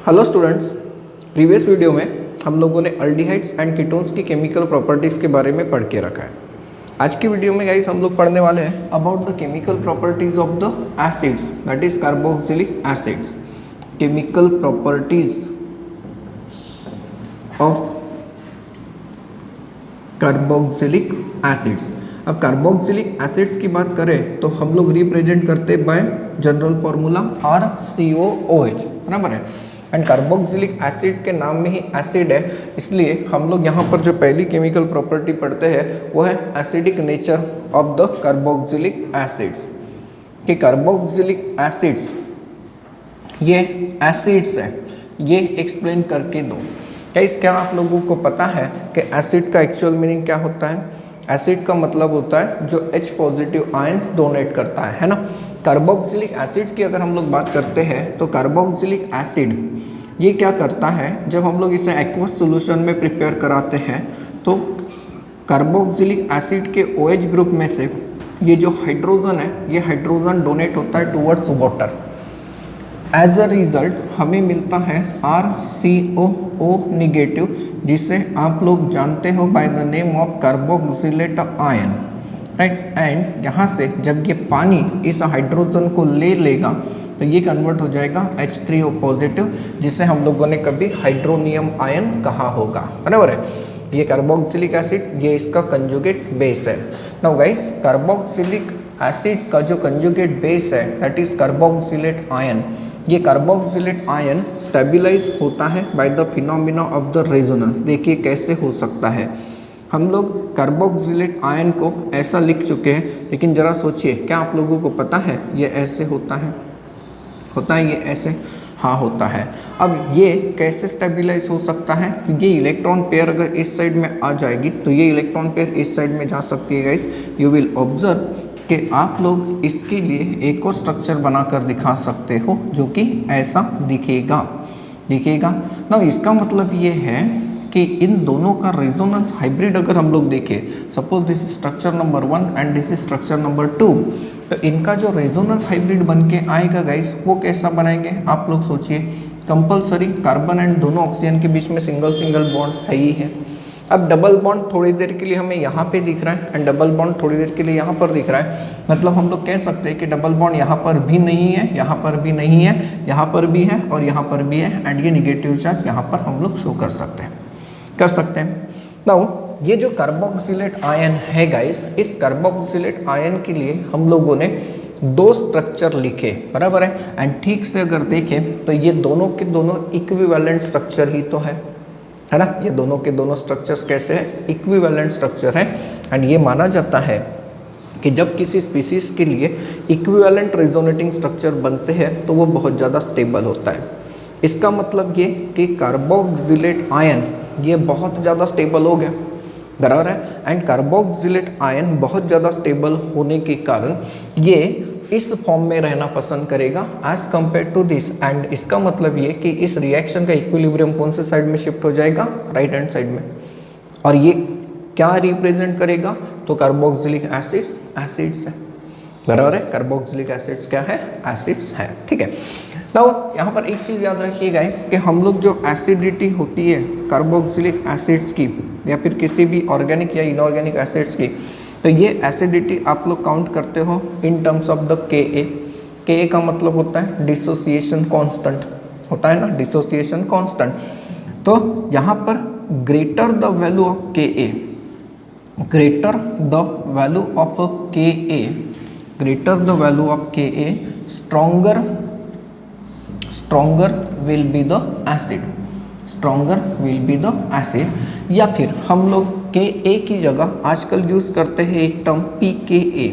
Hello students, previous video में हम लोगों ने अल्डिहाइड्स एंड कीटोन्स की केमिकल प्रॉपर्टीज़ के बारे में पढ़ के रखा है। आज की वीडियो में गाइस हम लोग पढ़ने वाले हैं about the chemical properties of the acids, that is carboxylic acids. Chemical properties of carboxylic acids. अब कार्बोक्सिलिक एसिड्स की बात करें तो हम लोग रिप्रेजेंट करते बाय जनरल फॉर्मूला RCOOH, बराबर है। एंड कार्बोक्सिलिक एसिड के नाम में ही एसिड है, इसलिए हम लोग यहाँ पर जो पहली केमिकल प्रॉपर्टी पढ़ते हैं वो है acidic nature of the carboxylic acids. कि कार्बोक्सिलिक एसिड्स ये एसिड्स है, ये एक्सप्लेन करके दो। क्या आप लोगों को पता है कि एसिड का एक्चुअल मीनिंग क्या होता है? एसिड का मतलब होता है जो H पॉजिटिव आयंस डोनेट करता है ना। कार्बोक्सिलिक एसिड की अगर हम लोग बात करते हैं तो कार्बोक्सिलिक एसिड ये क्या करता है, जब हम लोग इसे एक्वस सॉल्यूशन में प्रिपेयर कराते हैं तो कार्बोक्सिलिक एसिड के OH ग्रुप में से ये जो हाइड्रोजन है, ये हाइड्रोजन डोनेट होता है towards water. As a result हमें मिलता है RCOO निगेटिव, जिसे आप लोग जानते हो by the name of carboxylate ion, right. And यहाँ से जब ये पानी इस हाइड्रोजन को ले लेगा तो ये कन्वर्ट हो जाएगा H3O पॉजिटिव, जिसे हम लोगों ने कभी हाइड्रोनियम आयन कहा होगा, बराबर है। ये कार्बोक्सिलिक एसिड, ये इसका कंजुगेट बेस है। नाउ गाइस, कार्बोक्सिलिक एसिड का जो कंजुगेट बेस है दैट इज कार्बोक्सिलेट आयन। ये कार्बोक्सिलेट आयन स्टेबलाइज होता है by the phenomena of the resonance. देखिए कैसे हो सकता है। हम लोग कार्बोक्सिलेट आयन को ऐसा लिख चुके हैं, लेकिन जरा सोचिए, क्या आप लोगों को पता है ये ऐसे होता है? होता है ये ऐसे? हाँ होता है। अब ये कैसे स्टेबलाइज हो सकता है? ये इलेक्ट्रॉन पेयर अगर इस साइड में आ जाएगी तो ये इलेक्ट्रॉन पेयर इस साइड में जा सकती है। गाइस, यू विल ऑब्जर्व कि आप लोग इसके लिए एक और स्ट्रक्चर बनाकर दिखा सकते हो जो कि ऐसा दिखेगा ना। इसका मतलब ये है कि इन दोनों का रेजोनेंस हाइब्रिड अगर हम लोग देखें, suppose this is structure number 1 and this is structure number 2, तो इनका जो रेजोनेंस हाइब्रिड बन के आएगा गाइस, वो कैसा बनाएंगे आप लोग सोचिए। कंपलसरी कार्बन एंड दोनों ऑक्सीजन के बीच में सिंगल बॉन्ड है ही है। अब डबल बॉन्ड थोड़ी देर के लिए हमें यहाँ पे दिख रहा है एंड डबल बॉन्ड थोड़ी देर के लिए यहाँ पर दिख रहा है। मतलब हम लोग कह सकते हैं कि डबल बॉन्ड यहाँ पर भी नहीं है, यहाँ पर भी नहीं है, यहाँ पर भी है और यहाँ पर भी है। एंड ये निगेटिव चार्ज यहाँ पर हम लोग शो कर सकते हैं। नाउ ये जो कार्बोक्सिलेट आयन है गाइस, इस कार्बोक्सिलेट आयन के लिए हम लोगों ने दो स्ट्रक्चर लिखे, बराबर है। एंड ठीक से अगर देखें तो ये दोनों के दोनों इक्विवेलेंट स्ट्रक्चर ही तो है ना। ये दोनों के दोनों स्ट्रक्चर्स कैसे हैं? इक्विवेलेंट स्ट्रक्चर है। एंड ये माना जाता है कि जब किसी स्पीसीज के लिए इक्विवेलेंट रेजोनेटिंग स्ट्रक्चर बनते हैं तो वो बहुत ज़्यादा स्टेबल होता है। इसका मतलब ये कि कार्बोक्सिलेट आयन ये बहुत ज़्यादा स्टेबल हो गया, बराबर है। एंड कार्बोक्सिलेट आयन बहुत ज़्यादा स्टेबल होने के कारण ये इस फॉर्म में रहना पसंद करेगा as compared to this. And इसका मतलब ये कि इस रिएक्शन का इक्विलिब्रियम कौन से साइड में शिफ्ट हो जाएगा? राइट हैंड साइड में। और ये क्या रिप्रेजेंट करेगा? तो कार्बोक्सिलिक एसिड्स है, बराबर है। कार्बोक्सिलिक एसिड्स क्या है? एसिड्स है, ठीक है। नाउ यहाँ पर एक चीज़ याद रखिए गाइस कि हम लोग जो एसिडिटी होती है कार्बोक्सिलिक एसिड्स की या फिर किसी भी ऑर्गेनिक या इनऑर्गेनिक एसिड्स की, तो ये एसिडिटी आप लोग काउंट करते हो in terms of the Ka का मतलब होता है डिसोसिएशन कांस्टेंट, होता है ना, डिसोसिएशन कांस्टेंट। तो यहाँ पर greater the value of Ka, greater the value of Ka, stronger will be the acid। या फिर हम लोग Ka की जगह आजकल यूज़ करते हैं एक टर्म pKa।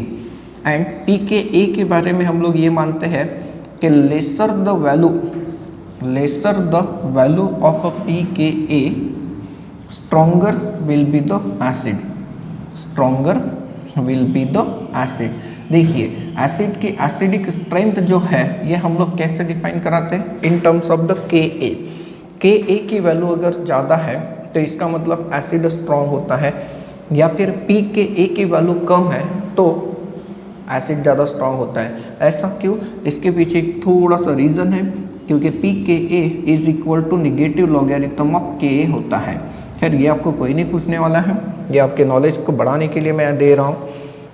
एंड pKa के बारे में हम लोग ये मानते हैं कि lesser the value of pKa stronger will be the acid। देखिए एसिड की एसिडिक स्ट्रेंथ जो है ये हम लोग कैसे डिफाइन कराते हैं? In terms of the Ka की वैल्यू अगर ज़्यादा है तो इसका मतलब एसिड स्ट्रॉन्ग होता है, या फिर pKa की वैल्यू कम है तो एसिड ज़्यादा स्ट्रॉन्ग होता है। ऐसा क्यों? इसके पीछे थोड़ा सा रीज़न है क्योंकि P K A is equal to negative logarithm of K A होता है। खैर ये आपको कोई नहीं पूछने वाला है, ये आपके नॉलेज को बढ़ाने के लिए मैं दे रहा हूँ।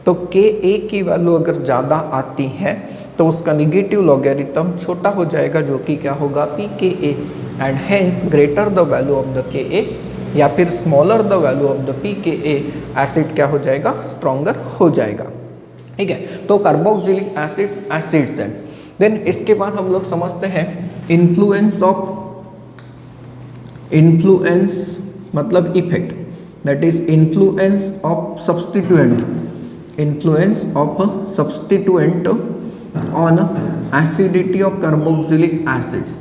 तो के ए की वैल्यू अगर ज़्यादा आती है तो उसका निगेटिव लॉगरिथम छोटा हो जाएगा, जो कि क्या होगा, P K A, and hence greater the value of the K A या फिर smaller the value of the P K A, acid क्या हो जाएगा, स्ट्रॉन्गर हो जाएगा। ठीक है, तो कार्बोक्सिलिक एसिड्स है। देन इसके बाद हम लोग समझते हैं इन्फ्लुएंस मतलब effect, that is influence of substituent on acidity of carboxylic acids,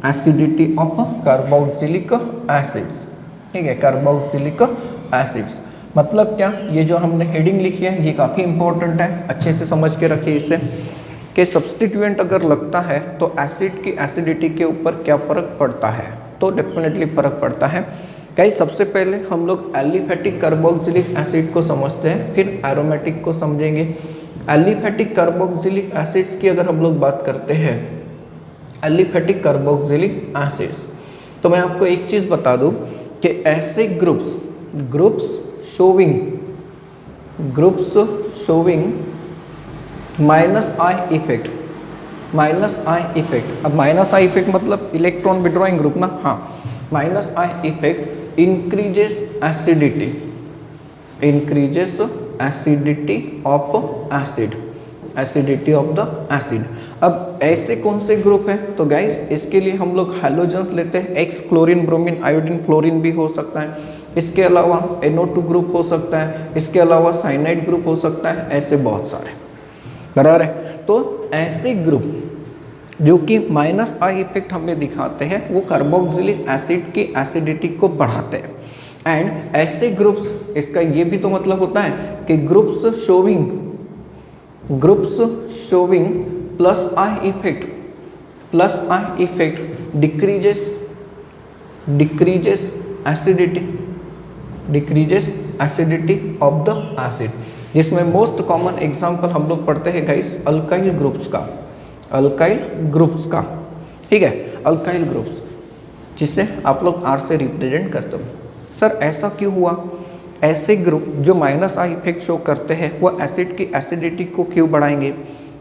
acidity of carboxylic acids. ठीक है, कार्बोक्सिलिक एसिड्स मतलब क्या, ये जो हमने हेडिंग लिखी है ये काफ़ी इंपॉर्टेंट है, अच्छे से समझ के रखिए इसे, कि सब्स्टिट्यूएंट अगर लगता है तो एसिड की एसिडिटी के ऊपर क्या फ़र्क पड़ता है, तो डेफिनेटली फ़र्क पड़ता है। गाइस सबसे पहले हम लोग एलिफेटिक कार्बोक्सिलिक एसिड को समझते हैं, फिर एरोमेटिक को समझेंगे। एलिफेटिक कार्बोक्सिलिक एसिड्स की अगर हम लोग बात करते हैं, एलिफेटिक कार्बोक्सिलिक एसिड्स, तो मैं आपको एक चीज़ बता दूं कि ऐसे groups showing minus I effect, अब माइनस आई इफेक्ट मतलब इलेक्ट्रॉन विड्रॉइंग ग्रुप ना, हाँ, minus I effect increases acidity of the acid. अब ऐसे कौन से ग्रुप है, तो गाइस इसके लिए हम लोग हैलोजन्स लेते हैं, x chlorine bromine iodine fluorine भी हो सकता है, इसके अलावा NO2 ग्रुप हो सकता है, इसके अलावा साइनाइड ग्रुप हो सकता है, ऐसे बहुत सारे, बराबर है। तो ऐसे ग्रुप जो कि माइनस आई इफेक्ट हमें दिखाते हैं वो कार्बोक्सिलिक एसिड की एसिडिटी को बढ़ाते हैं। एंड ऐसे ग्रुप्स, इसका ये भी तो मतलब होता है कि groups showing plus I effect decreases acidity of the acid, जिसमें मोस्ट कॉमन एग्जांपल हम लोग पढ़ते हैं गाइस अल्काइल ग्रुप्स का। ठीक है, अल्काइल ग्रुप्स जिसे आप लोग R से रिप्रेजेंट करते हो। सर ऐसा क्यों हुआ, ऐसे ग्रुप जो माइनस आई इफेक्ट शो करते हैं वो एसिड की एसिडिटी को क्यों बढ़ाएंगे,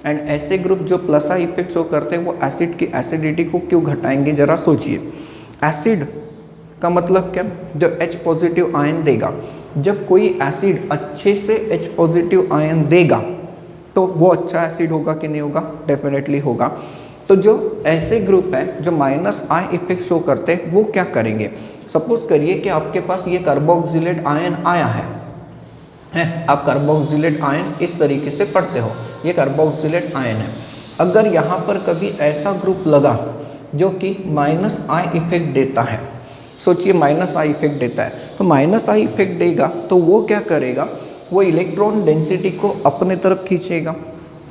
एंड ऐसे ग्रुप जो प्लस आई इफेक्ट शो करते हैं वो एसिड की एसिडिटी को क्यों घटाएंगे, जरा सोचिए। एसिड का मतलब क्या, जो H पॉजिटिव आयन देगा, जब कोई एसिड अच्छे से H पॉजिटिव आयन देगा तो वो अच्छा एसिड होगा कि नहीं होगा, डेफिनेटली होगा। तो जो ऐसे ग्रुप है जो माइनस आई इफेक्ट शो करते हैं वो क्या करेंगे, सपोज करिए कि आपके पास ये कार्बोक्सिलेट आयन आया है, आप कार्बोक्सिलेट आयन इस तरीके से पढ़ते हो, ये कार्बोक्सिलेट आयन है। अगर यहाँ पर कभी ऐसा ग्रुप लगा जो कि माइनस आई इफेक्ट देता है, सोचिए माइनस आई इफेक्ट देता है, तो माइनस आई इफेक्ट देगा तो वो क्या करेगा, वो इलेक्ट्रॉन डेंसिटी को अपने तरफ खींचेगा,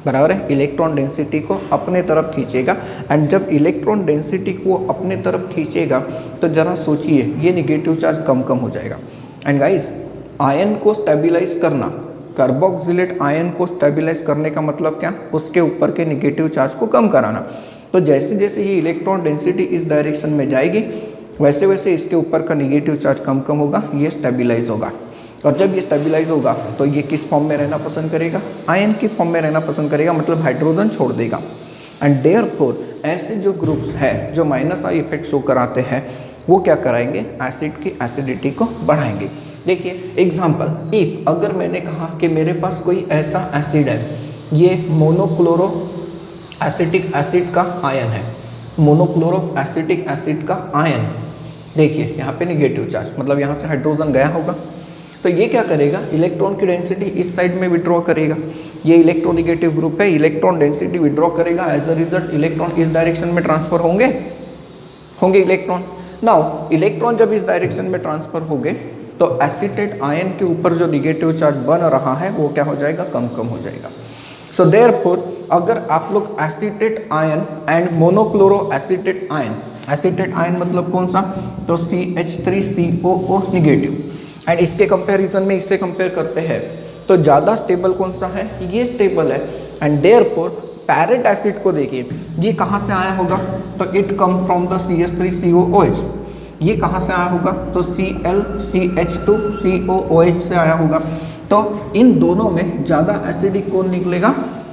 बराबर है, इलेक्ट्रॉन डेंसिटी को अपने तरफ खींचेगा। एंड जब इलेक्ट्रॉन डेंसिटी को अपने तरफ खींचेगा तो जरा सोचिए ये निगेटिव चार्ज कम हो जाएगा। एंड गाइस आयन को स्टेबलाइज करना, कार्बोक्सिलेट आयन को स्टेबलाइज करने का मतलब क्या, उसके ऊपर के निगेटिव चार्ज को कम कराना। तो जैसे जैसे ये इलेक्ट्रॉन डेंसिटी इस डायरेक्शन में जाएगी वैसे वैसे इसके ऊपर का निगेटिव चार्ज कम होगा, ये स्टेबलाइज होगा। और जब ये स्टेबलाइज होगा तो ये किस फॉर्म में रहना पसंद करेगा, आयन की फॉर्म में रहना पसंद करेगा, मतलब हाइड्रोजन छोड़ देगा। एंड देयरफॉर ऐसे जो ग्रुप्स है जो माइनस आई इफेक्ट शो कराते हैं वो क्या कराएंगे, एसिड की एसिडिटी को बढ़ाएंगे। देखिए एग्जाम्पल, इफ अगर मैंने कहा कि मेरे पास कोई ऐसा एसिड है, ये मोनोक्लोरो एसिटिक एसिड का आयन है, मोनोक्लोरो एसिटिक एसिड का आयन, देखिए यहाँ पे निगेटिव चार्ज, मतलब यहाँ से हाइड्रोजन गया होगा, तो ये क्या करेगा, इलेक्ट्रॉन की डेंसिटी इस साइड में विड्रॉ करेगा। ये इलेक्ट्रोनिगेटिव ग्रुप है, इलेक्ट्रॉन डेंसिटी विड्रॉ करेगा, एज अ रिजल्ट इलेक्ट्रॉन इस डायरेक्शन में ट्रांसफर होंगे इलेक्ट्रॉन। नाउ इलेक्ट्रॉन जब इस डायरेक्शन में ट्रांसफर हो गए तो एसिटेट आयन के ऊपर जो निगेटिव चार्ज बन रहा है वो क्या हो जाएगा, कम हो जाएगा। सो देयरफॉर अगर आप लोग acetate ion and monochloro acetate ion मतलब कौन सा, तो CH3COO निगेटिव, एंड इसके कंपैरिजन में इससे कंपेयर करते हैं तो ज़्यादा स्टेबल कौन सा है, ये स्टेबल है। एंड देयरफॉर पैरेंट एसिड को देखिए, ये कहाँ से आया होगा, तो it come from the CH3COOH। ये कहाँ से आया होगा, तो ClCH2COOH से आया होगा। तो इन दोनों में ज़्यादा एसिडिक कौन निकलेगा,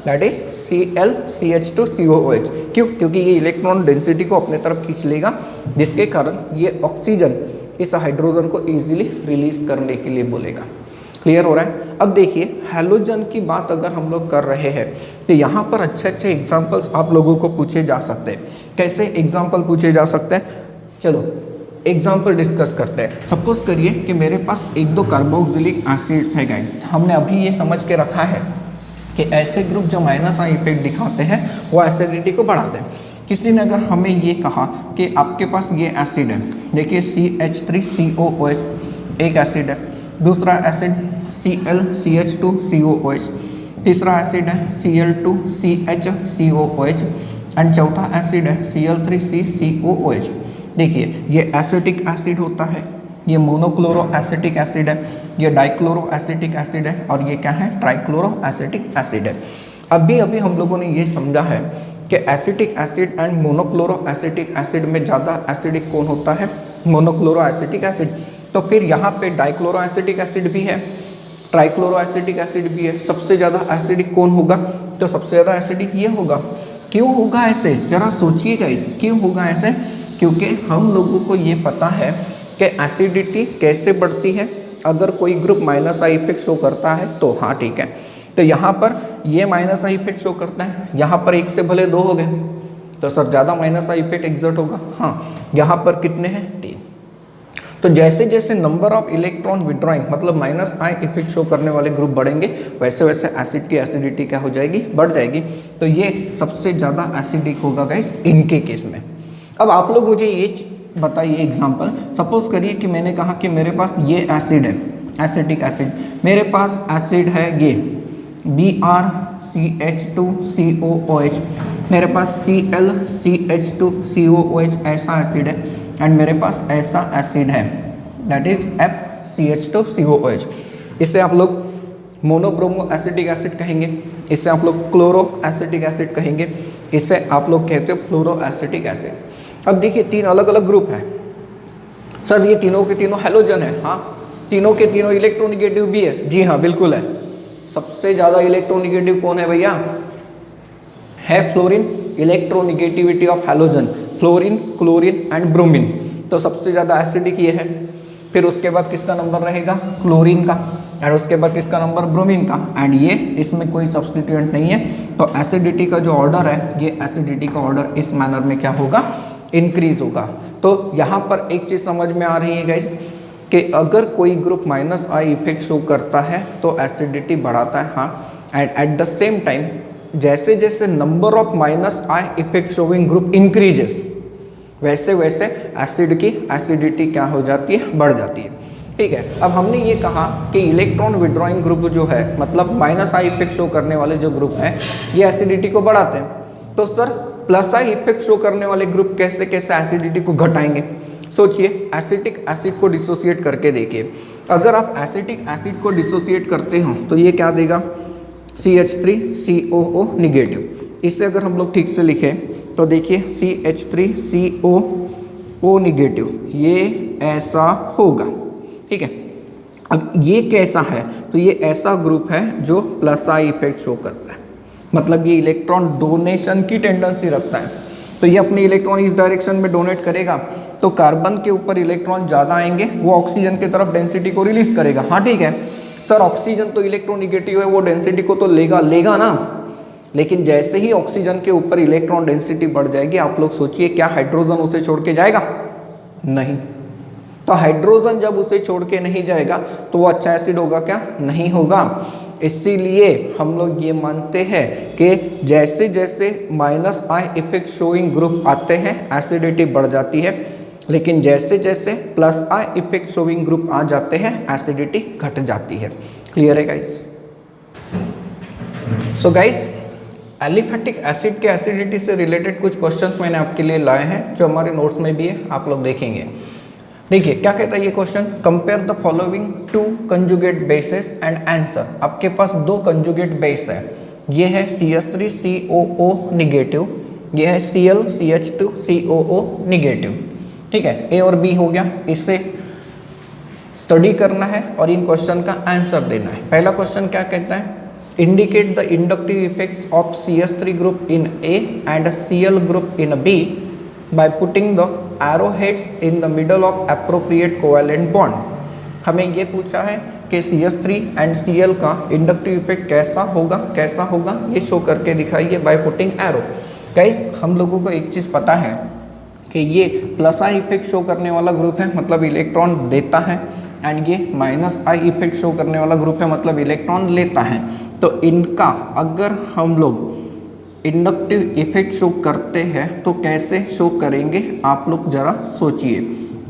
दैट इज ClCH2COOH। क्यों, क्योंकि ये इलेक्ट्रॉन डेंसिटी को अपने तरफ खींच लेगा, जिसके कारण ये ऑक्सीजन इस हाइड्रोजन को इजीली रिलीज करने के लिए बोलेगा। क्लियर हो रहा है। अब देखिए हैलोजन की बात अगर हम लोग कर रहे हैं तो यहाँ पर अच्छे अच्छे एग्जाम्पल्स आप लोगों को पूछे जा सकते हैं। कैसे एग्जाम्पल पूछे जा सकते हैं, चलो एग्जाम्पल डिस्कस करते हैं। सपोज करिए कि मेरे पास एक दो कार्बोक्सिलिक एसिड्स है गाइस, हमने अभी ये समझ के रखा है कि ऐसे ग्रुप जो माइनस आई इफेक्ट दिखाते हैं वो एसिडिटी को बढ़ाते हैं। किसी ने अगर हमें ये कहा कि आपके पास ये एसिड है, देखिए CH3COOH एक एसिड है, दूसरा एसिड ClCH2COOH, तीसरा एसिड है Cl2CHCOOH एंड चौथा एसिड है Cl3CCOOH। देखिए ये एसिटिक एसिड होता है, ये मोनोक्लोरो एसिटिक एसिड है, ये डाइक्लोरो एसिटिक एसिड है और ये क्या है, ट्राइक्लोरो एसिटिक एसिड है। अभी अभी हम लोगों ने ये समझा है कि acetic acid and monochloro acetic acid में ज़्यादा एसिडिक कौन होता है, मोनोक्लोरो एसिटिक एसिड। तो फिर यहाँ पे डाइक्लोरो एसिटिक एसिड भी है, ट्राइक्लोरो एसिटिक एसिड भी है, सबसे ज़्यादा एसिडिक कौन होगा, तो सबसे ज़्यादा एसिडिक ये होगा। क्यों होगा ऐसे, जरा सोचिएगा इस क्यों होगा ऐसे, क्योंकि हम लोगों को ये पता है कि एसिडिटी कैसे बढ़ती है, अगर कोई group minus I effect show करता है तो हाँ ठीक है। तो यहाँ पर ये माइनस आई इफेक्ट शो करता है, यहाँ पर एक से भले दो हो गए तो सर ज़्यादा माइनस आई इफेक्ट एग्जर्ट होगा, हाँ यहाँ पर कितने हैं, 3। तो जैसे जैसे नंबर ऑफ इलेक्ट्रॉन विड्रॉइंग मतलब माइनस आई इफेक्ट शो करने वाले ग्रुप बढ़ेंगे, वैसे वैसे एसिड की एसिडिटी क्या हो जाएगी, बढ़ जाएगी। तो ये सबसे ज़्यादा एसिडिक होगा गाइस इनके केस में। अब आप लोग मुझे ये बताइए एग्जांपल, सपोज करिए कि मैंने कहा कि मेरे पास ये एसिड है, एसिटिक एसिड, मेरे पास एसिड है ये BrCH2COOH, मेरे पास ClCH2COOH ऐसा एसिड है एंड मेरे पास ऐसा एसिड है दैट इज FCH2COOH। इसे आप लोग मोनोब्रोमो एसिटिक एसिड कहेंगे, इसे आप लोग क्लोरो एसिटिक एसिड कहेंगे, इसे आप लोग कहते हो फ्लोरो एसिटिक एसिड। अब देखिए 3 अलग अलग ग्रुप हैं सर, ये तीनों के तीनों हैलोजन है, हाँ तीनों के तीनों इलेक्ट्रोनिगेटिव भी है, जी हाँ बिल्कुल है। सबसे ज़्यादा इलेक्ट्रोनिगेटिव कौन है भैया, है fluorine. Electronegativity of halogen fluorine, chlorine and bromine, तो सबसे ज़्यादा एसिडिक ये है। फिर उसके बाद किसका नंबर रहेगा, क्लोरीन का, एंड उसके बाद किसका नंबर, ब्रोमीन का, एंड ये इसमें कोई सब्स्टिट्यूएंट नहीं है। तो एसिडिटी का जो ऑर्डर है, ये एसिडिटी का ऑर्डर इस मैनर में क्या होगा, इंक्रीज होगा। तो यहाँ पर एक चीज़ समझ में आ रही है गाइस कि अगर कोई group minus I effect show करता है तो एसिडिटी बढ़ाता है, हाँ, and at the same time जैसे जैसे number of minus I effect showing group increases, वैसे वैसे एसिड की एसिडिटी क्या हो जाती है, बढ़ जाती है। ठीक है, अब हमने ये कहा कि इलेक्ट्रॉन विड्रॉइंग ग्रुप जो है, मतलब माइनस आई इफेक्ट शो करने वाले जो ग्रुप हैं, ये एसिडिटी को बढ़ाते हैं। तो sir plus I effect show करने वाले ग्रुप कैसे कैसे एसिडिटी को घटाएंगे, सोचिए। एसिटिक एसिड को डिसोसिएट करके देखिए, अगर आप एसिटिक एसिड को डिसोसिएट करते हो तो ये क्या देगा, CH3COO निगेटिव। इससे अगर हम लोग ठीक से लिखें तो देखिए CH3COO निगेटिव, ये ऐसा होगा, ठीक है। अब ये कैसा है, तो ये ऐसा ग्रुप है जो प्लस आई इफेक्ट शो करता है, मतलब ये इलेक्ट्रॉन डोनेशन की टेंडेंसी रखता है। तो ये अपने इलेक्ट्रॉन इस डायरेक्शन में डोनेट करेगा, तो कार्बन के ऊपर इलेक्ट्रॉन ज़्यादा आएंगे, वो ऑक्सीजन की तरफ डेंसिटी को रिलीज करेगा, हाँ ठीक है। सर ऑक्सीजन तो इलेक्ट्रोनिगेटिव है, वो डेंसिटी को तो लेगा ना, लेकिन जैसे ही ऑक्सीजन के ऊपर इलेक्ट्रॉन डेंसिटी बढ़ जाएगी, आप लोग सोचिए क्या हाइड्रोजन उसे छोड़ के जाएगा, नहीं। तो हाइड्रोजन जब उसे छोड़ के नहीं जाएगा तो वो अच्छा एसिड होगा क्या, नहीं होगा। इसीलिए हम लोग ये मानते हैं कि जैसे जैसे minus I effect showing group आते हैं एसिडिटी बढ़ जाती है, लेकिन जैसे जैसे plus I effect showing group आ जाते हैं एसिडिटी घट जाती है। क्लियर है guys? So guys, aliphatic acid के एसिडिटी से रिलेटेड कुछ क्वेश्चंस मैंने आपके लिए लाए हैं जो हमारे नोट्स में भी है, आप लोग देखेंगे। देखिए क्या कहता है ये question, compare the following 2 conjugate bases and answer. आपके पास 2 कंजुगेट बेस है, ये है CH3COO निगेटिव, ये है ClCH2COO निगेटिव। ठीक है, ए और बी हो गया, इससे स्टडी करना है और इन क्वेश्चन का आंसर देना है। पहला क्वेश्चन क्या कहता है, indicate the inductive effects of CH3 group in A and Cl group in B by putting the arrow heads in the middle of appropriate covalent bond. हमें ये पूछा है कि CH3 एंड Cl का इंडक्टिव इफेक्ट कैसा होगा ये show करके दिखाइए बाय पुटिंग एरो। गाइस हम लोगों को एक चीज़ पता है कि ये प्लस आई इफेक्ट शो करने वाला ग्रुप है, मतलब इलेक्ट्रॉन देता है, एंड ये माइनस आई इफेक्ट शो करने वाला ग्रुप है, मतलब इलेक्ट्रॉन लेता है। तो इनका अगर हम लोग इंडक्टिव इफेक्ट शो करते हैं तो कैसे शो करेंगे, आप लोग ज़रा सोचिए।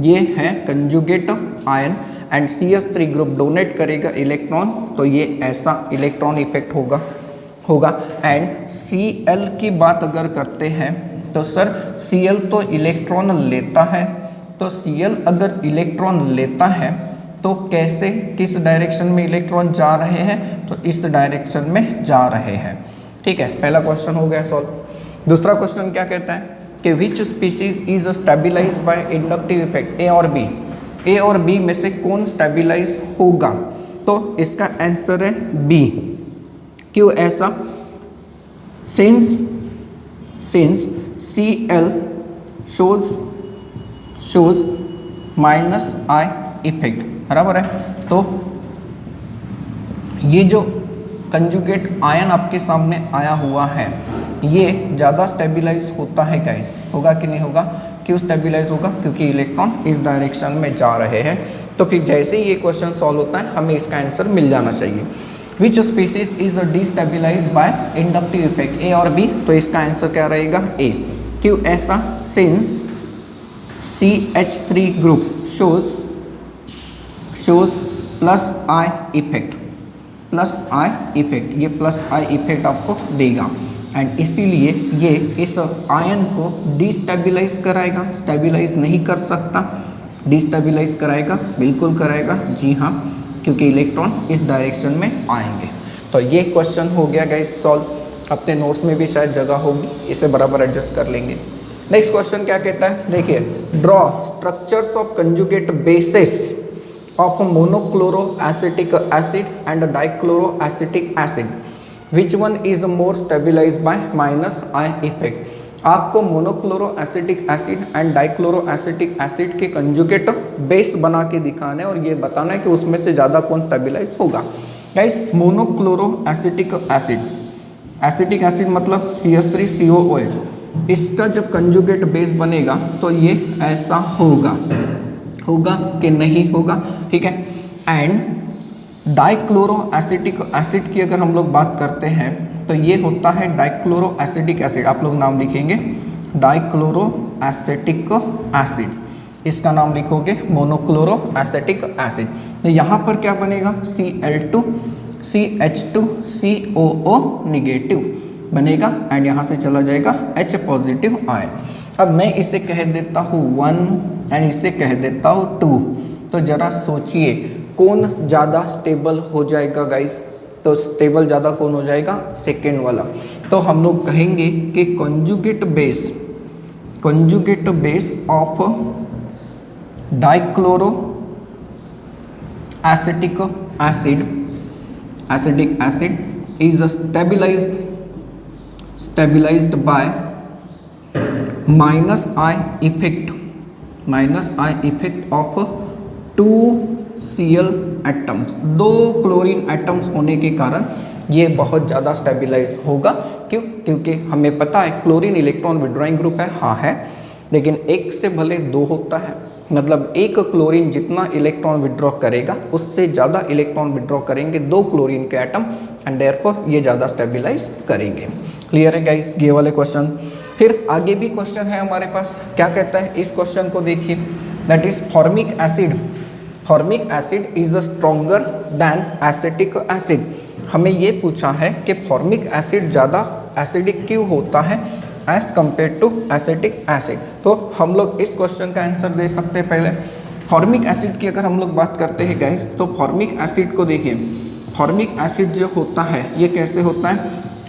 ये है conjugate ion and CH3 group donate करेगा इलेक्ट्रॉन, तो ये ऐसा इलेक्ट्रॉन इफेक्ट होगा। एंड Cl की बात अगर करते हैं तो सर Cl तो इलेक्ट्रॉन लेता है, तो Cl अगर इलेक्ट्रॉन लेता है तो कैसे, किस डायरेक्शन में इलेक्ट्रॉन जा रहे हैं, तो इस डायरेक्शन में जा रहे हैं। ठीक है, पहला क्वेश्चन हो गया सॉल्व। दूसरा क्वेश्चन क्या कहता है कि which species is stabilize by inductive effect, A और बी में से कौन स्टेबलाइज होगा, तो इसका आंसर है बी। क्यों ऐसा, since Cl shows minus I effect, बराबर है। तो ये जो कंजुगेट आयन आपके सामने आया हुआ है ये ज़्यादा स्टेबलाइज होता है गाइस, होगा कि नहीं होगा, क्यों स्टेबलाइज होगा, क्योंकि इलेक्ट्रॉन इस डायरेक्शन में जा रहे हैं। तो फिर जैसे ही ये क्वेश्चन सॉल्व होता है हमें इसका आंसर मिल जाना चाहिए। Which species is destabilize by inductive effect, A और बी, तो इसका आंसर क्या रहेगा ए। क्यों ऐसा, since CH3 group shows plus I effect, ये प्लस आई इफेक्ट आपको देगा एंड इसीलिए ये इस आयन को डिस्टेबलाइज कराएगा। स्टेबलाइज नहीं कर सकता, डिस्टेबलाइज कराएगा, बिल्कुल कराएगा, जी हाँ, क्योंकि इलेक्ट्रॉन इस डायरेक्शन में आएंगे। तो ये क्वेश्चन हो गया गाइस सॉल्व, अपने नोट्स में भी शायद जगह होगी, इसे बराबर एडजस्ट कर लेंगे। नेक्स्ट क्वेश्चन क्या कहता है, देखिए, draw structures of conjugate basis of monochloro acetic acid and dichloro acetic acid, which one is more stabilize by minus I effect. आपको monochloro acetic acid and dichloro acetic acid के conjugate base बना के दिखाना है और ये बताना है कि उसमें से ज़्यादा कौन स्टेबलाइज होगा। गाइस मोनोक्लोरो एसिटिक एसिड मतलब CH3COOH, इसका जब कंजुगेट बेस बनेगा तो ये ऐसा होगा कि नहीं होगा, ठीक है। एंड डाइक्लोरो एसिटिक एसिड की अगर हम लोग बात करते हैं तो ये होता है डाइक्लोरो एसिटिक एसिड, आप लोग नाम लिखेंगे डाइक्लोरो एसिटिक एसिड, इसका नाम लिखोगे मोनोक्लोरो एसिटिक एसिड। तो यहाँ पर क्या बनेगा, CH2COO निगेटिव बनेगा एंड यहाँ से चला जाएगा H पॉजिटिव आयन। अब मैं इसे कह देता हूँ 1 एंड इसे कह देता हूँ 2, तो जरा सोचिए कौन ज़्यादा स्टेबल हो जाएगा गाइस, तो स्टेबल ज़्यादा कौन हो जाएगा, सेकेंड वाला। तो हम लोग कहेंगे कि conjugate base of dichloro acetic acid is stabilized by minus I effect of 2 Cl atoms, 2 chlorine atoms होने के कारण ये बहुत ज़्यादा स्टेबलाइज होगा। क्यों, क्योंकि हमें पता है क्लोरीन इलेक्ट्रॉन विड्रॉइंग ग्रुप है, हाँ है, लेकिन एक से भले 2 होता है, मतलब एक क्लोरीन जितना इलेक्ट्रॉन विड्रॉ करेगा उससे ज़्यादा इलेक्ट्रॉन विड्रॉ करेंगे 2 क्लोरीन के एटम एंड देयरफॉर ये ज़्यादा स्टेबलाइज करेंगे। क्लियर है गाइस ये वाले क्वेश्चन। फिर आगे भी क्वेश्चन है हमारे पास, क्या कहता है इस क्वेश्चन को देखिए, that is formic acid is stronger than acetic acid. हमें ये पूछा है कि फॉर्मिक एसिड ज़्यादा एसिडिक क्यों होता है as compared to acetic acid. तो हम लोग इस क्वेश्चन का आंसर दे सकते हैं। पहले फॉर्मिक एसिड की अगर हम लोग बात करते हैं गाइस, तो फॉर्मिक एसिड को देखिए, फॉर्मिक एसिड जो होता है ये कैसे होता है,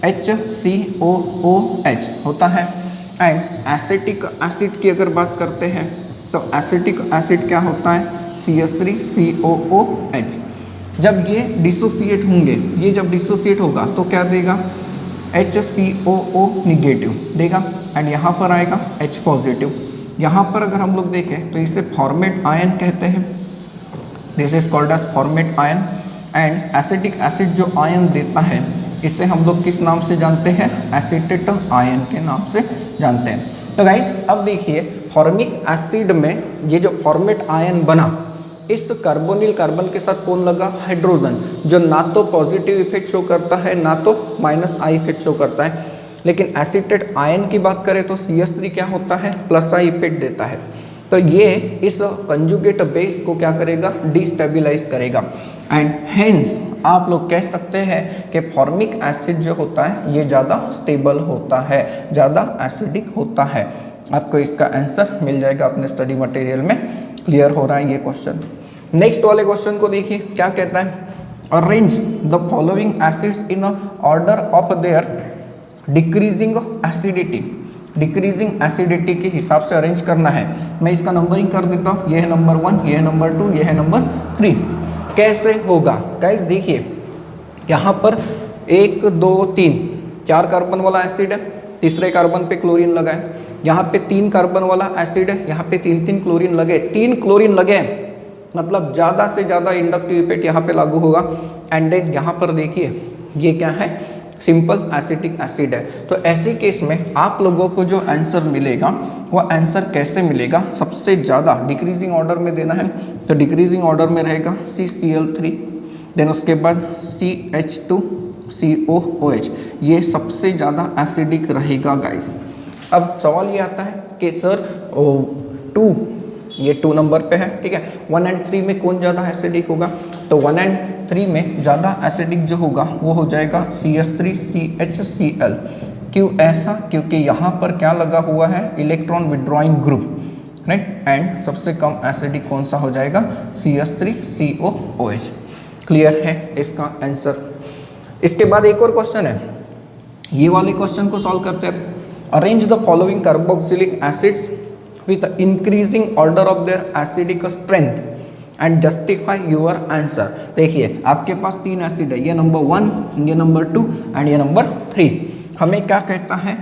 HCOOH होता है। एंड एसिटिक एसिड की अगर बात करते हैं तो एसिटिक एसिड क्या होता है, CH3COOH। जब ये डिसोसिएट होंगे, ये जब डिसोसिएट होगा तो क्या देगा, HCOO निगेटिव देगा एंड यहाँ पर आएगा H पॉजिटिव। यहाँ पर अगर हम लोग देखें तो इसे फॉर्मेट आयन कहते हैं, this is called as formate ion. And acetic acid जो आयन देता है इसे हम लोग किस नाम से जानते हैं, एसीटेट आयन के नाम से जानते हैं। तो गाइस अब देखिए फॉर्मिक एसिड में ये जो फॉर्मेट आयन बना, इस कार्बोनिल कार्बन के साथ कौन लगा, हाइड्रोजन, जो ना तो पॉजिटिव इफेक्ट शो करता है ना तो -I इफेक्ट शो करता है। लेकिन एसीटेट आयन की बात करें तो CH3 क्या होता है, +I इफेक्ट देता है। तो ये इस कंजुगेट बेस को क्या करेगा, डिस्टेबलाइज करेगा। एंड हेंस आप लोग कह सकते हैं कि फॉर्मिक एसिड जो होता है ये ज़्यादा स्टेबल होता है, ज़्यादा एसिडिक होता है। आपको इसका आंसर मिल जाएगा अपने स्टडी मटेरियल में। क्लियर हो रहा है ये क्वेश्चन। नेक्स्ट वाले क्वेश्चन को देखिए क्या कहता है, arrange the following acids in order of their decreasing acidity. Decreasing acidity के हिसाब से अरेंज करना है। मैं इसका नंबरिंग कर देता हूँ, ये है नंबर 1, ये है नंबर 2, ये है नंबर 3। कैसे होगा गाइस, देखिए यहाँ पर 1 2 3 4 कार्बन वाला एसिड है, तीसरे कार्बन पे क्लोरीन लगा है। यहाँ पे 3 कार्बन वाला एसिड है, यहाँ पे 3 क्लोरीन लगे, 3 क्लोरीन लगे, मतलब ज़्यादा से ज़्यादा इंडक्टिव इफेक्ट यहाँ पे लागू होगा। एंड देन यहाँ पर देखिए ये क्या है, सिंपल एसिटिक एसिड है। तो ऐसे केस में आप लोगों को जो आंसर मिलेगा वो आंसर कैसे मिलेगा, सबसे ज़्यादा डिक्रीजिंग ऑर्डर में देना है। तो डिक्रीजिंग ऑर्डर में रहेगा CCl3, देन उसके बाद CH2COOH, ये सबसे ज़्यादा एसिडिक रहेगा गाइस। अब सवाल ये आता है कि सर 2, ये 2 नंबर पे है, ठीक है, 1 और 3 में कौन ज़्यादा एसिडिक होगा। तो 1 और 3 में ज़्यादा एसिडिक जो होगा वो हो जाएगा CH3CHCl। क्यों ऐसा, क्योंकि यहाँ पर क्या लगा हुआ है, electron withdrawing group, right. And सबसे कम एसिडिक कौन सा हो जाएगा, CH3COOH। क्लियर है इसका आंसर। इसके बाद एक और क्वेश्चन है, ये वाले क्वेश्चन को सॉल्व करते हैं। Arrange the following carboxylic acids with increasing order of their acidic strength and justify your answer। देखिए आपके पास 3 एसिड है, ये नंबर 1, ये नंबर 2 एंड ये नंबर 3। हमें क्या कहता है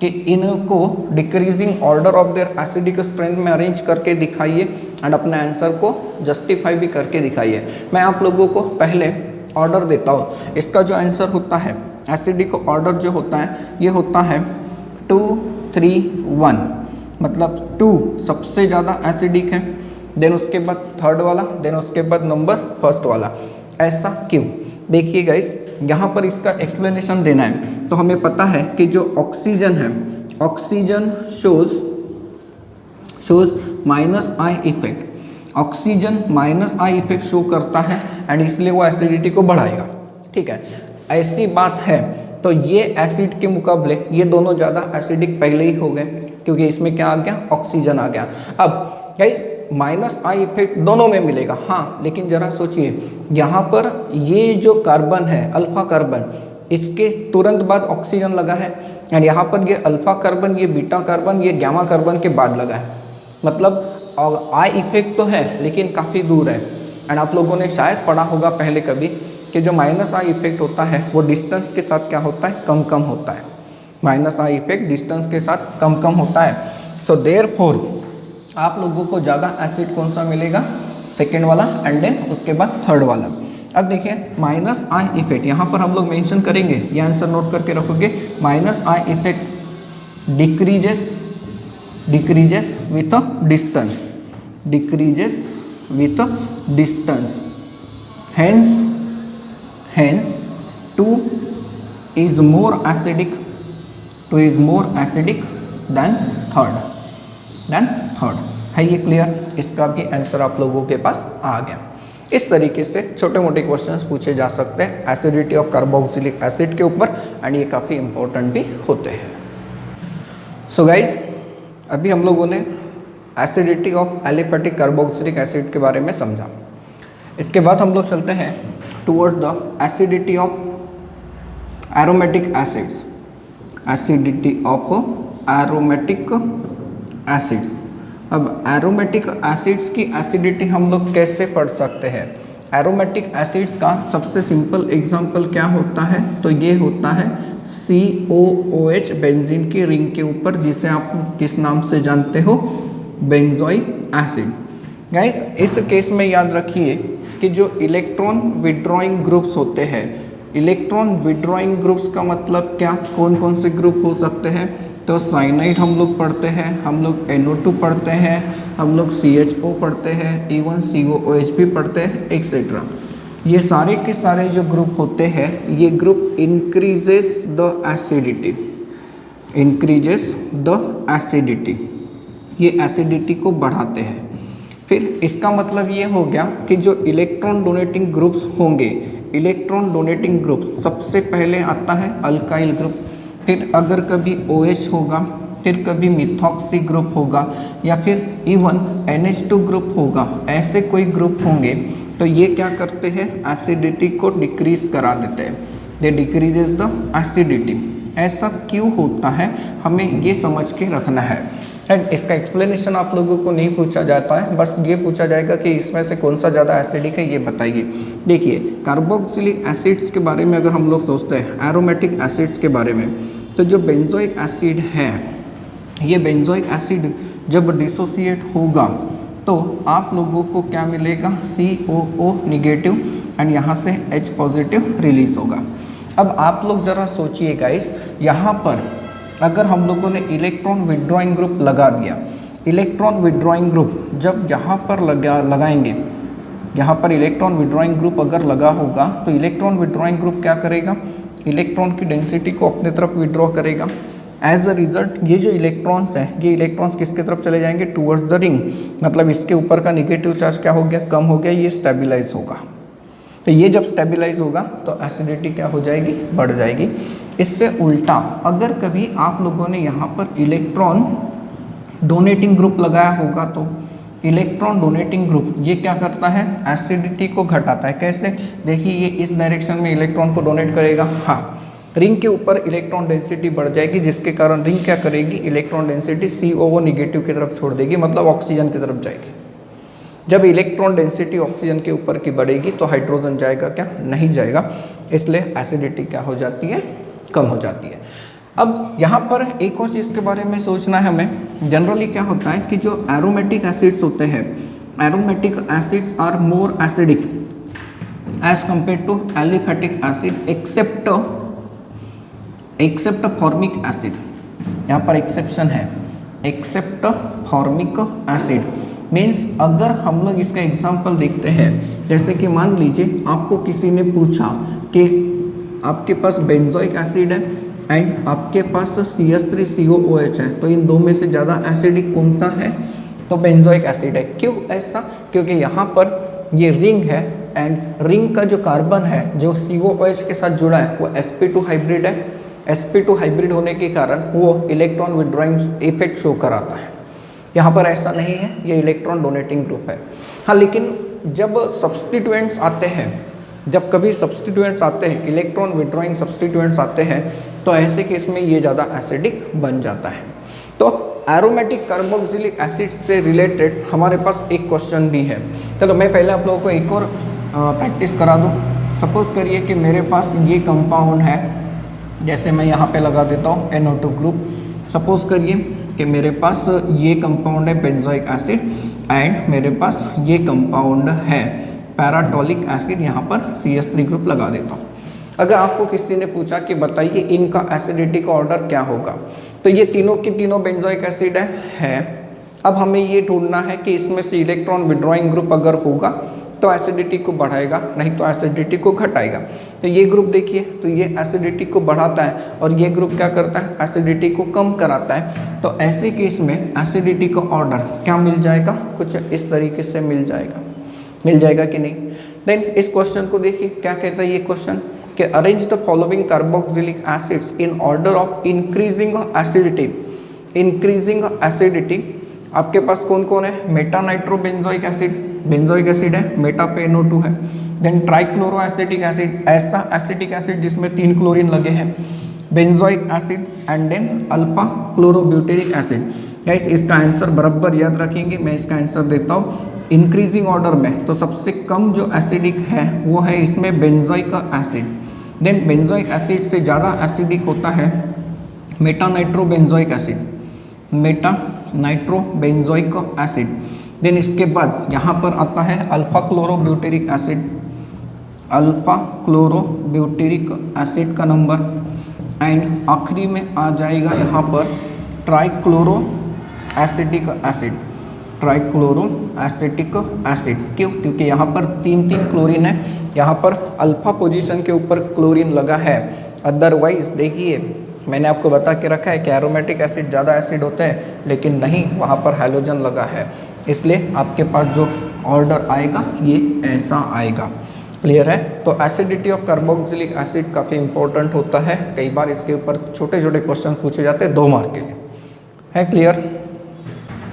कि इनको decreasing order of their acidic strength में अरेंज करके दिखाइए एंड अपने आंसर को जस्टिफाई भी करके दिखाइए। मैं आप लोगों को पहले ऑर्डर देता हूँ। इसका जो आंसर होता है एसिडिक ऑर्डर जो होता है ये होता है 2 3 1, मतलब 2 सबसे ज़्यादा एसिडिक है, देन उसके बाद 3rd वाला, देन उसके बाद नंबर 1st वाला। ऐसा क्यों, देखिए गाइस यहाँ पर इसका एक्सप्लेनेशन देना है। तो हमें पता है कि जो ऑक्सीजन है, oxygen shows -I effect, oxygen -I effect show करता है एंड इसलिए वो एसिडिटी को बढ़ाएगा, ठीक है। ऐसी बात है तो ये एसिड के मुकाबले ये दोनों ज़्यादा एसिडिक पहले ही हो गए, क्योंकि इसमें क्या आ गया, ऑक्सीजन आ गया। अब गाइस -I इफेक्ट दोनों में मिलेगा, हाँ, लेकिन ज़रा सोचिए यहाँ पर ये जो कार्बन है अल्फा कार्बन, इसके तुरंत बाद ऑक्सीजन लगा है एंड यहाँ पर ये अल्फा कार्बन, ये बीटा कार्बन, ये गामा कार्बन के बाद लगा है। मतलब I इफेक्ट तो है लेकिन काफ़ी दूर है। एंड आप लोगों ने शायद पढ़ा होगा पहले कभी कि जो -I इफेक्ट होता है वो डिस्टेंस के साथ क्या होता है, कम कम होता है। -I इफेक्ट डिस्टेंस के साथ कम कम होता है। सो देयरफॉर आप लोगों को ज़्यादा एसिड कौन सा मिलेगा, सेकेंड वाला एंड देन उसके बाद 3rd वाला। अब देखिए -I इफेक्ट यहाँ पर हम लोग मेंशन करेंगे, ये आंसर नोट करके रखोगे। -I effect decreases with distance, decreases with distance, hence 2 is more acidic than third है। ये क्लियर, इसका भी आंसर आप लोगों के पास आ गया। इस तरीके से छोटे मोटे क्वेश्चंस पूछे जा सकते हैं एसिडिटी ऑफ कार्बोक्सिलिक एसिड के ऊपर एंड ये काफ़ी इंपॉर्टेंट भी होते हैं। सो गाइज अभी हम लोगों ने acidity of aliphatic carboxylic acid के बारे में समझा। इसके बाद हम लोग चलते हैं towards the acidity of aromatic acids, acidity of aromatic acids. अब एरोमेटिक एसिड्स की एसिडिटी हम लोग कैसे पढ़ सकते हैं? एरोमेटिक एसिड्स का सबसे सिंपल एग्जांपल क्या होता है? तो ये होता है COOH, बेंजीन की रिंग के ऊपर, जिसे आप किस नाम से जानते हो? Benzoic acid. गाइस, इस केस में याद रखिए कि जो इलेक्ट्रॉन विड्रॉइंग ग्रुप्स होते हैं, इलेक्ट्रॉन विड्रॉइंग ग्रुप्स का मतलब क्या? कौन कौन से ग्रुप हो सकते हैं? तो साइनाइड हम लोग पढ़ते हैं, हम लोग NO2 पढ़ते हैं, हम लोग CHO पढ़ते हैं, इवन COOH भी पढ़ते हैं, एक्सेट्रा। ये सारे के सारे जो ग्रुप होते हैं, ये group increases the acidity, increases the acidity, ये एसिडिटी को बढ़ाते हैं। फिर इसका मतलब ये हो गया कि जो इलेक्ट्रॉन डोनेटिंग ग्रुप्स होंगे, इलेक्ट्रॉन डोनेटिंग ग्रुप सबसे पहले आता है अल्काइल ग्रुप, फिर अगर कभी OH होगा, फिर कभी मिथॉक्सी ग्रुप होगा, या फिर इवन NH2 ग्रुप होगा, ऐसे कोई ग्रुप होंगे, तो ये क्या करते हैं? एसिडिटी को डिक्रीज करा देते हैं, दे डिक्रीजेस द एसिडिटी। ऐसा क्यों होता है, हमें ये समझ के रखना है। एंड इसका एक्सप्लेनेशन आप लोगों को नहीं पूछा जाता है, बस ये पूछा जाएगा कि इसमें से कौन सा ज़्यादा एसिडिक है, ये बताइए। देखिए, कार्बोक्सिलिक एसिड्स के बारे में अगर हम लोग सोचते हैं, एरोमेटिक एसिड्स के बारे में, तो जो बेंजोइक एसिड है, ये बेंजोइक एसिड जब डिसोसिएट होगा तो आप लोगों को क्या मिलेगा? COO निगेटिव एंड यहाँ से H पॉजिटिव रिलीज होगा। अब आप लोग ज़रा सोचिए गाइस, यहाँ पर अगर हम लोगों ने इलेक्ट्रॉन विड्रॉइंग ग्रुप लगा दिया, इलेक्ट्रॉन विड्रॉइंग ग्रुप जब यहाँ पर लगाएंगे, यहाँ पर इलेक्ट्रॉन विड्रॉइंग ग्रुप अगर लगा होगा, तो इलेक्ट्रॉन विड्रॉइंग ग्रुप क्या करेगा? इलेक्ट्रॉन की डेंसिटी को अपने तरफ विड्रॉ करेगा। एज अ रिजल्ट ये जो इलेक्ट्रॉन्स हैं, ये इलेक्ट्रॉन्स किसके तरफ चले जाएंगे? Towards the ring. मतलब इसके ऊपर का निगेटिव चार्ज क्या हो गया? कम हो गया, ये स्टेबलाइज होगा। तो ये जब स्टेबलाइज होगा तो एसिडिटी क्या हो जाएगी? बढ़ जाएगी। इससे उल्टा अगर कभी आप लोगों ने यहाँ पर इलेक्ट्रॉन डोनेटिंग ग्रुप लगाया होगा, तो इलेक्ट्रॉन डोनेटिंग ग्रुप ये क्या करता है? एसिडिटी को घटाता है। कैसे? देखिए, ये इस डायरेक्शन में इलेक्ट्रॉन को डोनेट करेगा, हाँ, रिंग के ऊपर इलेक्ट्रॉन डेंसिटी बढ़ जाएगी, जिसके कारण रिंग क्या करेगी? इलेक्ट्रॉन डेंसिटी COO निगेटिव की तरफ छोड़ देगी, मतलब ऑक्सीजन की तरफ जाएगी। जब इलेक्ट्रॉन डेंसिटी ऑक्सीजन के ऊपर की बढ़ेगी तो हाइड्रोजन जाएगा क्या? नहीं जाएगा। इसलिए एसिडिटी क्या हो जाती है? कम हो जाती है। अब यहाँ पर एक और चीज़ के बारे में सोचना है हमें। जनरली क्या होता है कि जो एरोमेटिक एसिड्स होते हैं, aromatic acids are more acidic as compared to aliphatic acid except formic acid. यहाँ पर एक्सेप्शन है, एक्सेप्ट फॉर्मिक एसिड मीन्स अगर हम लोग इसका एग्जाम्पल देखते हैं, जैसे कि मान लीजिए आपको किसी ने पूछा कि आपके पास बेंजोइक एसिड है एंड आपके पास CH3COOH है, तो इन दो में से ज़्यादा एसिडिक कौन सा है? तो बेंजोइक एसिड है। क्यों ऐसा? क्योंकि यहाँ पर ये रिंग है एंड रिंग का जो कार्बन है जो COOH के साथ जुड़ा है वो sp2 हाइब्रिड है। sp2 हाइब्रिड होने के कारण वो इलेक्ट्रॉन विड्रॉइंग इफेक्ट शो कराता है। यहाँ पर ऐसा नहीं है, ये इलेक्ट्रॉन डोनेटिंग ग्रुप है। हाँ, लेकिन जब सब्सटीट्यूएंट्स आते हैं, जब कभी सब्सटीट्यूएंट्स आते हैं, इलेक्ट्रॉन विड्रॉइंग सब्सटीट्यूएंट्स आते हैं, तो ऐसे केस में ये ज़्यादा एसिडिक बन जाता है। तो एरोमेटिक कार्बोक्सिलिक एसिड से रिलेटेड हमारे पास एक क्वेश्चन भी है। चलो मैं पहले आप लोगों को एक और प्रैक्टिस करा दूँ। सपोज करिए कि मेरे पास ये कंपाउंड है, जैसे मैं यहाँ पे लगा देता हूँ NO2 ग्रुप। सपोज करिए कि मेरे पास ये कंपाउंड है बेंजोइक एसिड एंड मेरे पास ये कंपाउंड है पैराटोलिक एसिड, यहाँ पर CH3 ग्रुप लगा देता हूँ। अगर आपको किसी ने पूछा कि बताइए इनका एसिडिटी का ऑर्डर क्या होगा, तो ये तीनों की तीनों बेंजोइक एसिड है। अब हमें ये ढूंढना है कि इसमें से इलेक्ट्रॉन विड्रॉइंग ग्रुप अगर होगा तो एसिडिटी को बढ़ाएगा, नहीं तो एसिडिटी को घटाएगा। तो ये ग्रुप देखिए, तो ये एसिडिटी को बढ़ाता है और ये ग्रुप क्या करता है? एसिडिटी को कम कराता है। तो ऐसे केस में एसिडिटी का ऑर्डर क्या मिल जाएगा? कुछ इस तरीके से मिल जाएगा कि नहीं? देन इस क्वेश्चन को देखिए, क्या कहता है ये क्वेश्चन कि arrange the following carboxylic acids in order of increasing acidity. Increasing acidity आपके पास कौन कौन है? Meta nitro benzoic acid, benzoic acid है, मेटा पे NO2 है। देन ट्राइक्लोरो एसिटिक एसिड, ऐसा एसिटिक एसिड जिसमें 3 क्लोरीन लगे हैं, benzoic acid and then alpha chlorobutyric acid. Guys इसका आंसर बराबर याद रखेंगे, मैं इसका आंसर देता हूँ इंक्रीजिंग ऑर्डर में। तो सबसे कम जो एसिडिक है वो है इसमें benzoic acid, then benzoic acid से ज़्यादा एसिडिक होता है meta nitrobenzoic acid, meta nitrobenzoic acid. Then इसके बाद यहाँ पर आता है alpha chlorobutyric acid, alpha chlorobutyric acid का नंबर, एंड आखिरी में आ जाएगा यहाँ पर trichloro acetic acid, trichloro acetic acid. क्यों? क्योंकि यहाँ पर 3 क्लोरीन है, यहाँ पर अल्फा पोजीशन के ऊपर क्लोरीन लगा है। अदरवाइज देखिए मैंने आपको बता के रखा है कि एरोमेटिक एसिड ज़्यादा एसिड होता है, लेकिन नहीं, वहाँ पर हैलोजन लगा है, इसलिए आपके पास जो ऑर्डर आएगा ये ऐसा आएगा। क्लियर है? तो एसिडिटी ऑफ कार्बोक्सिलिक एसिड काफ़ी इंपॉर्टेंट होता है, कई बार इसके ऊपर छोटे छोटे क्वेश्चन पूछे जाते हैं 2 मार्क के लिए। है क्लियर?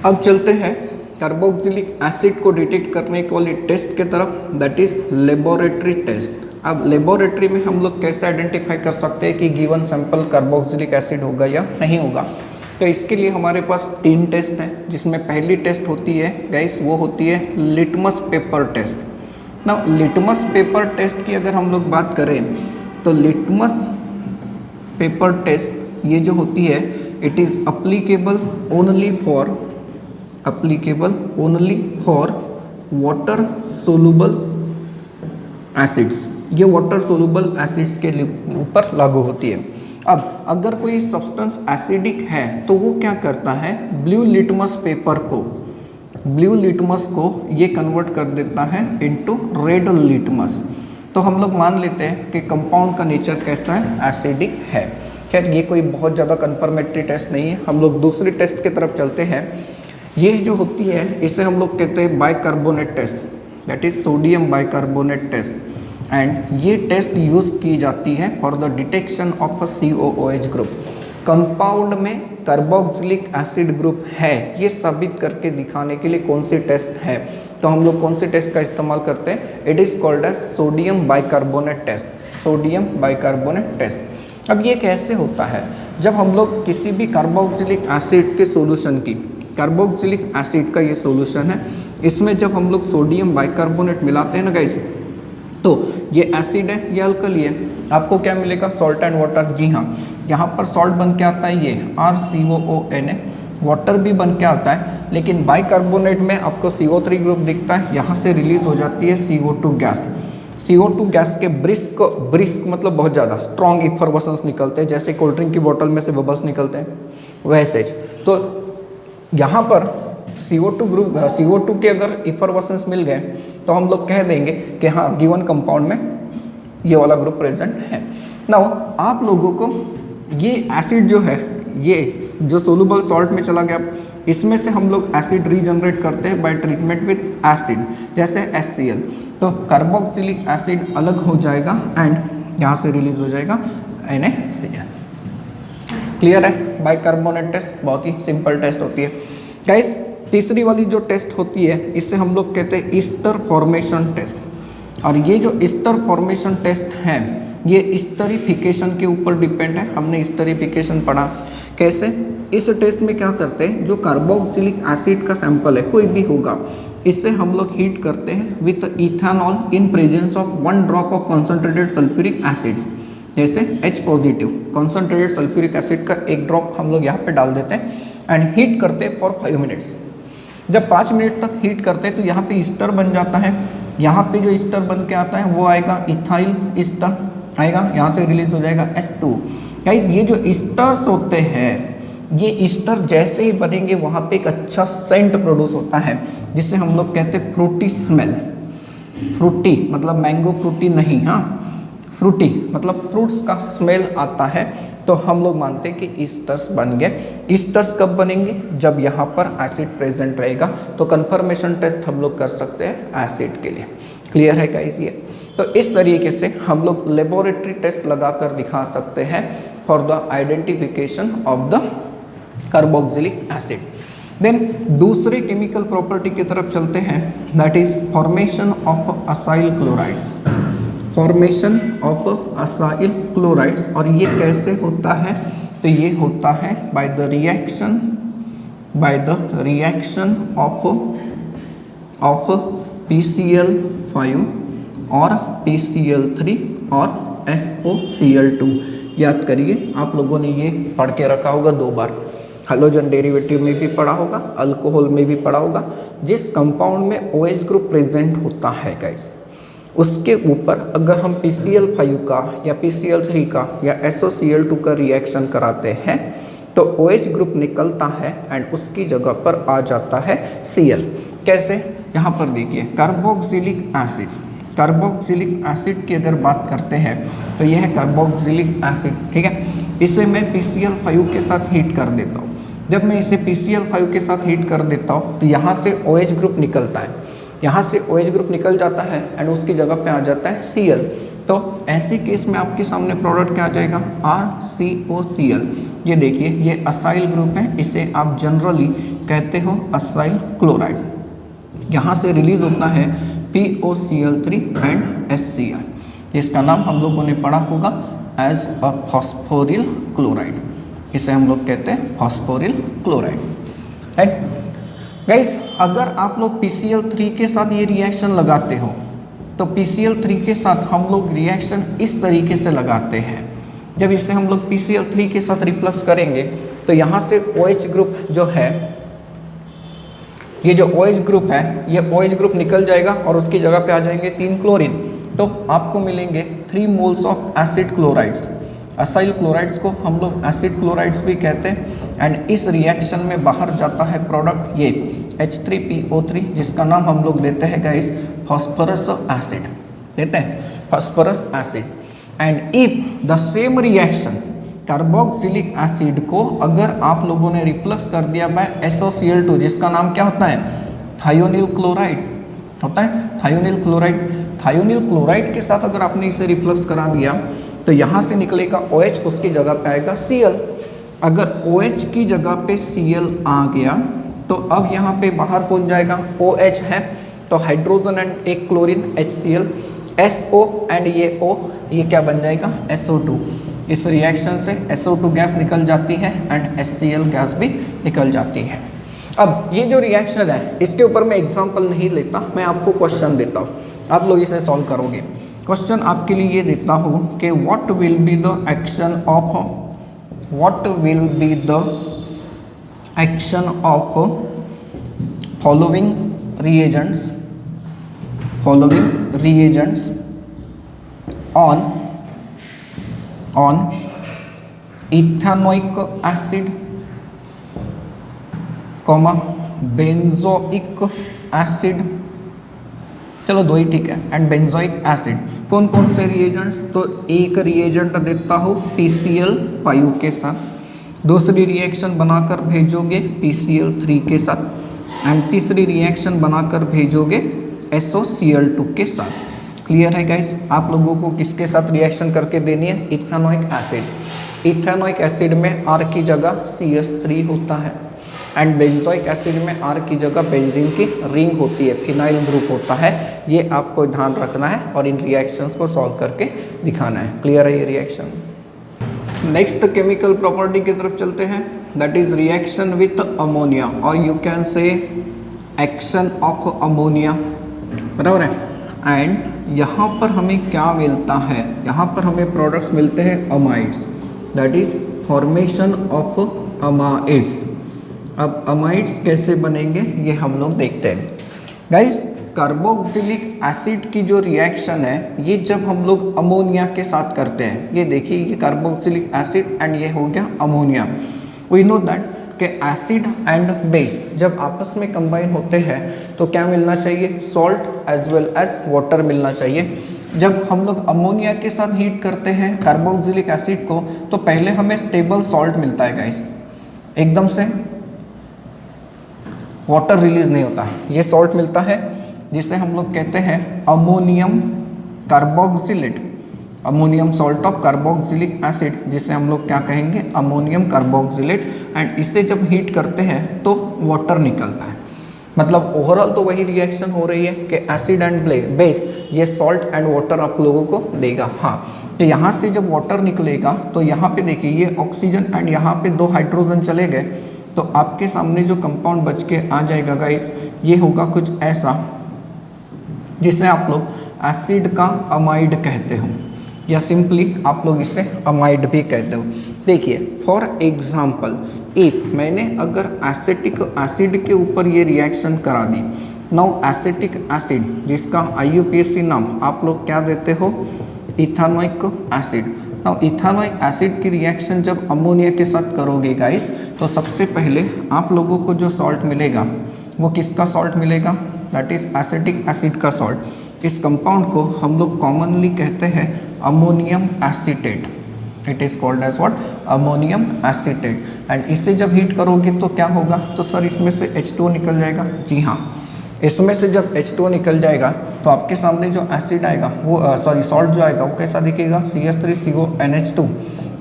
अब चलते हैं कार्बोक्सिलिक एसिड को डिटेक्ट करने के वाली टेस्ट के तरफ, दैट इज लेबोरेटरी टेस्ट। अब लेबोरेटरी में हम लोग कैसे आइडेंटिफाई कर सकते हैं कि गिवन सैंपल कार्बोक्सिलिक एसिड होगा या नहीं होगा? तो इसके लिए हमारे पास 3 टेस्ट हैं, जिसमें पहली टेस्ट होती है गाइस वो होती है लिटमस पेपर टेस्ट। ना लिटमस पेपर टेस्ट की अगर हम लोग बात करें तो लिटमस पेपर टेस्ट ये जो होती है it is applicable only for water soluble acids. ये वाटर सोलुबल एसिड्स के ऊपर लागू होती है। अब अगर कोई सब्सटेंस एसिडिक है तो वो क्या करता है, ब्लू लिटमस को ये कन्वर्ट कर देता है इनटू रेड लिटमस। तो हम लोग मान लेते हैं कि कंपाउंड का नेचर कैसा है, एसिडिक है। खैर ये कोई बहुत ज़्यादा कंफर्मेटरी टेस्ट नहीं है, हम लोग दूसरी टेस्ट की तरफ चलते हैं। ये जो होती है इसे हम लोग कहते हैं bicarbonate test, that is sodium bicarbonate test. And ये टेस्ट यूज़ की जाती है for the detection of a COOH group. Compound में कार्बोक्सिलिक एसिड ग्रुप है ये साबित करके दिखाने के लिए कौन सी टेस्ट है, तो हम लोग कौन से टेस्ट का इस्तेमाल करते हैं, it is called as sodium bicarbonate test, sodium bicarbonate test. अब ये कैसे होता है, जब हम लोग किसी भी कार्बोक्सिलिक एसिड के सॉल्यूशन की, कार्बोक्सिलिक एसिड का ये सॉल्यूशन है, इसमें जब हम लोग सोडियम बाइकार्बोनेट मिलाते हैं ना गाइस, तो ये एसिड है ये अल्कली है, आपको क्या मिलेगा, सॉल्ट एंड वाटर। जी हाँ, यहाँ पर सॉल्ट बन के आता है ये RCOONA, वाटर भी बन के आता है, लेकिन बाइकार्बोनेट में आपको CO3 ग्रुप दिखता है, यहाँ से रिलीज हो जाती है CO2 गैस। CO2 गैस के ब्रिस्क मतलब बहुत ज़्यादा स्ट्रॉन्ग इफरवेसेंस निकलते हैं, जैसे कोल्ड ड्रिंक की बोतल में से बबल्स निकलते हैं वैसे। तो यहाँ पर CO2 के अगर इफरवेसेंस मिल गए तो हम लोग कह देंगे कि हाँ गिवन कंपाउंड में ये वाला ग्रुप प्रेजेंट है। नाउ आप लोगों को ये एसिड जो है, ये जो सोलुबल सॉल्ट में चला गया, इसमें से हम लोग एसिड रीजनरेट करते हैं बाय ट्रीटमेंट विद एसिड, जैसे HCl। तो कार्बोक्सिलिक एसिड अलग हो जाएगा एंड यहाँ से रिलीज हो जाएगा NaCl। क्लियर है? बाइकार्बोनेट टेस्ट बहुत ही सिंपल टेस्ट होती है गाइस। तीसरी वाली जो टेस्ट होती है इसे हम लोग कहते हैं ईस्टर फॉर्मेशन टेस्ट। और ये जो ईस्टर फॉर्मेशन टेस्ट है ये ईस्टरिफिकेशन के ऊपर डिपेंड है। हमने ईस्टरिफिकेशन पढ़ा कैसे। इस टेस्ट में क्या करते हैं, जो कार्बोक्सिलिक एसिड का सैंपल है कोई भी होगा, इससे हम लोग हीट करते हैं with ethanol in presence of 1 drop of concentrated sulphuric acid, जैसे H positive concentrated sulphuric acid का 1 ड्रॉप हम लोग यहाँ पे डाल देते हैं एंड हीट करते हैं फॉर 5 मिनट्स। जब 5 मिनट तक हीट करते हैं तो यहाँ पे ईस्टर बन जाता है। यहाँ पे जो ईस्टर बन के आता है वो आएगा इथाइल ईस्टर आएगा, यहाँ से रिलीज हो जाएगा H2। गाइस ये जो ईस्टर्स होते हैं, ये ईस्टर जैसे ही बनेंगे वहाँ पे एक अच्छा सेंट प्रोड्यूस होता है जिसे हम लोग कहते हैं फ्रूटी स्मेल। फ्रूटी मतलब मैंगो फ्रूटी नहीं, हाँ फ्रूटी मतलब फ्रूट्स का स्मेल आता है, तो हम लोग मानते हैं कि ईस्टर्स बन गए। ईस्टर्स कब बनेंगे, जब यहाँ पर एसिड प्रेजेंट रहेगा। तो कंफर्मेशन टेस्ट हम लोग कर सकते हैं एसिड के लिए। क्लियर है गाइस ये? तो इस तरीके से हम लोग लेबोरेटरी टेस्ट लगाकर दिखा सकते हैं for the identification of the carboxylic acid. Then दूसरे केमिकल प्रॉपर्टी की तरफ चलते हैं, that is formation of acyl chlorides. Formation of acyl chlorides. और ये कैसे होता है? तो ये होता है by the reaction of PCl5 और PCl3 और SOCl2। याद करिए, आप लोगों ने ये पढ़ के रखा होगा 2 बार, हैलोजन डेरिवेटिव में भी पढ़ा होगा, अल्कोहल में भी पढ़ा होगा। जिस कंपाउंड में OH ग्रुप प्रेजेंट होता है गाइस, उसके ऊपर अगर हम PCl5 का या PCl3 का या SOCl2 का रिएक्शन कराते हैं तो OH ग्रुप निकलता है एंड उसकी जगह पर आ जाता है Cl। कैसे? यहाँ पर देखिए, कार्बोक्सिलिक एसिड की अगर बात करते हैं तो यह है कार्बोक्सिलिक एसिड, ठीक है। इसे मैं PCl5 के साथ हीट कर देता हूँ। जब मैं इसे PCl5 के साथ हीट कर देता हूँ तो यहाँ से OH ग्रुप निकलता है, यहाँ से OH ग्रुप निकल जाता है एंड उसकी जगह पे आ जाता है Cl। तो ऐसे केस में आपके सामने प्रोडक्ट क्या आ जाएगा? RCOCl। ये देखिए, ये असाइल ग्रुप है, इसे आप जनरली कहते हो असाइल क्लोराइड। यहाँ से रिलीज होता है POCl3 एंड HCl। इसका नाम हम लोगों ने पढ़ा होगा एज अ फॉस्फोरिल क्लोराइड। इसे हम लोग कहते हैं फॉस्फोरिल क्लोराइड, राइट गाइस। अगर आप लोग PCl3 के साथ ये रिएक्शन लगाते हो तो PCl3 के साथ हम लोग रिएक्शन इस तरीके से लगाते हैं। जब इसे हम लोग PCl3 के साथ रिप्लेस करेंगे तो यहाँ से OH ग्रुप जो है, ये जो OH ग्रुप है, ये OH ग्रुप निकल जाएगा और उसकी जगह पे आ जाएंगे 3 क्लोरीन। तो आपको मिलेंगे 3 moles of acid chlorides. Acyl chlorides को हम लोग एसिड क्लोराइड्स भी कहते हैं एंड इस रिएक्शन में बाहर जाता है प्रोडक्ट ये H3PO3, जिसका नाम हम लोग देते हैं गाइस फॉस्फोरस एसिड, देते हैं phosphorous acid. And if the same reaction carboxylic acid को अगर आप लोगों ने रिप्लेस कर दिया बाय SOCl2, जिसका नाम क्या होता है? थायोनिल क्लोराइड होता है, थायोनिल क्लोराइड। थायोनिल क्लोराइड के साथ अगर आपने इसे रिप्लेस करा दिया तो यहाँ से निकलेगा OH, उसकी जगह पे आएगा Cl। अगर OH की जगह पे Cl आ गया तो अब यहाँ पे बाहर कौन जाएगा? OH है, तो हाइड्रोजन एंड एक क्लोरीन HCl, SO एंड ये O, ये क्या बन जाएगा? SO2। इस रिएक्शन से SO2 गैस निकल जाती है एंड HCl गैस भी निकल जाती है। अब ये जो रिएक्शन है इसके ऊपर मैं एग्जांपल नहीं लेता, मैं आपको क्वेश्चन देता हूँ, आप लोग इसे सॉल्व करोगे। क्वेश्चन आपके लिए ये देता हूँ कि what will be the action of following reagents on ethanoic acid, benzoic acid, चलो 2 ही ठीक है, एंड बेंजोइक एसिड। कौन कौन से रिएजेंट्स? तो एक रिएजेंट देता हूँ PCl5 के साथ, दूसरी रिएक्शन बनाकर भेजोगे PCl3 के साथ एंड तीसरी रिएक्शन बनाकर भेजोगे SOCl2 के साथ। क्लियर है गाइस? आप लोगों को किसके साथ रिएक्शन करके देनी है? Ethanoic acid. इथेनोइक एसिड में R की जगह CH3 होता है एंड बेंजोइक एसिड में R की जगह बेंजीन की रिंग होती है, फिनाइल ग्रुप होता है। ये आपको ध्यान रखना है और इन रिएक्शंस को सॉल्व करके दिखाना है। क्लियर है ये रिएक्शन? नेक्स्ट केमिकल प्रॉपर्टी की तरफ चलते हैं, that is reaction with ammonia, और you can say action of ammonia, बराबर है। एंड यहाँ पर हमें क्या मिलता है? यहाँ पर हमें प्रोडक्ट्स मिलते हैं amides, that is formation of amides. अब अमाइड्स कैसे बनेंगे ये हम लोग देखते हैं गाइस। कार्बोक्सिलिक एसिड की जो रिएक्शन है ये जब हम लोग अमोनिया के साथ करते हैं, ये देखिए ये कार्बोक्सिलिक एसिड एंड ये हो गया अमोनिया। वी नो दैट कि एसिड एंड बेस जब आपस में कंबाइन होते हैं तो क्या मिलना चाहिए? Salt as well as water मिलना चाहिए। जब हम लोग अमोनिया के साथ हीट करते हैं कार्बोक्सिलिक एसिड को तो पहले हमें स्टेबल सॉल्ट मिलता है गाइस, एकदम से वाटर रिलीज नहीं होता है, ये सॉल्ट मिलता है जिसे हम लोग कहते हैं ammonium carboxylate, ammonium salt of carboxylic acid, जिसे हम लोग क्या कहेंगे? Ammonium carboxylate. एंड इसे जब हीट करते हैं तो वाटर निकलता है। मतलब ओवरऑल तो वही रिएक्शन हो रही है कि एसिड एंड बेस ये सॉल्ट एंड वाटर आप लोगों को देगा। हाँ, तो यहाँ से जब वाटर निकलेगा तो यहाँ पे देखिए ये ऑक्सीजन एंड यहाँ पे 2 हाइड्रोजन चले गए, तो आपके सामने जो कंपाउंड बच के आ जाएगा गाइस, ये होगा कुछ ऐसा जिसे आप लोग एसिड का अमाइड कहते हो, या सिंपली आप लोग इसे अमाइड भी कहते हो। देखिए फॉर एग्जाम्पल, इफ मैंने अगर एसिटिक एसिड के ऊपर ये रिएक्शन करा दी, नाउ एसिटिक एसिड जिसका IUPAC नाम आप लोग क्या देते हो, ethanoic acid. Now ethanoic acid की रिएक्शन जब अमोनिया के साथ करोगे गाइस, तो सबसे पहले आप लोगों को जो सॉल्ट मिलेगा वो किसका सॉल्ट मिलेगा, दैट इज एसिटिक एसिड का सॉल्ट। इस कंपाउंड को हम लोग कॉमनली कहते हैं ammonium acetate. It is called as what, ammonium acetate. And इसे जब हीट करोगे तो क्या होगा, तो सर इसमें से H2O निकल जाएगा। जी हाँ, इसमें से जब H2O निकल जाएगा तो आपके सामने जो एसिड आएगा वो सॉल्ट जो आएगा वो कैसा दिखेगा, CH3CONH2।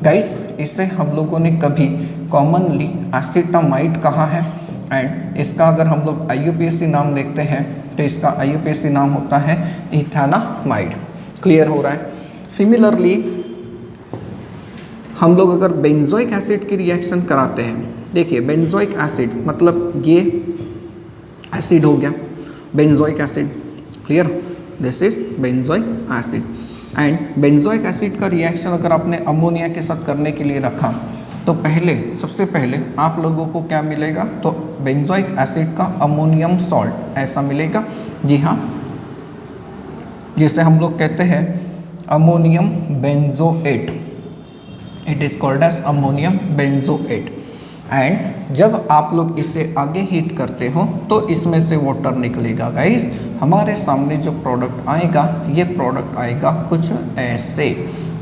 गाइस इससे हम लोगों ने कभी कॉमनली एसिटामाइड कहा है, एंड इसका अगर हम लोग IUPAC नाम देखते हैं तो इसका IUPAC नाम होता है इथानामाइड। क्लियर हो रहा है। सिमिलरली हम लोग अगर बेंजोइक एसिड की रिएक्शन कराते हैं, देखिए बेंजोइक एसिड मतलब ये एसिड हो गया, benzoic acid. Clear, this is benzoic acid. And benzoic acid का रिएक्शन अगर आपने अमोनिया के साथ करने के लिए रखा तो सबसे पहले आप लोगों को क्या मिलेगा, तो बेंजोइक एसिड का अमोनियम सॉल्ट ऐसा मिलेगा। जी हाँ, जिसे हम लोग कहते हैं ammonium benzoate. It is called as ammonium benzoate. And जब आप लोग इसे आगे हीट करते हो तो इसमें से वाटर निकलेगा। गाइस हमारे सामने जो प्रोडक्ट आएगा, ये प्रोडक्ट आएगा कुछ ऐसे,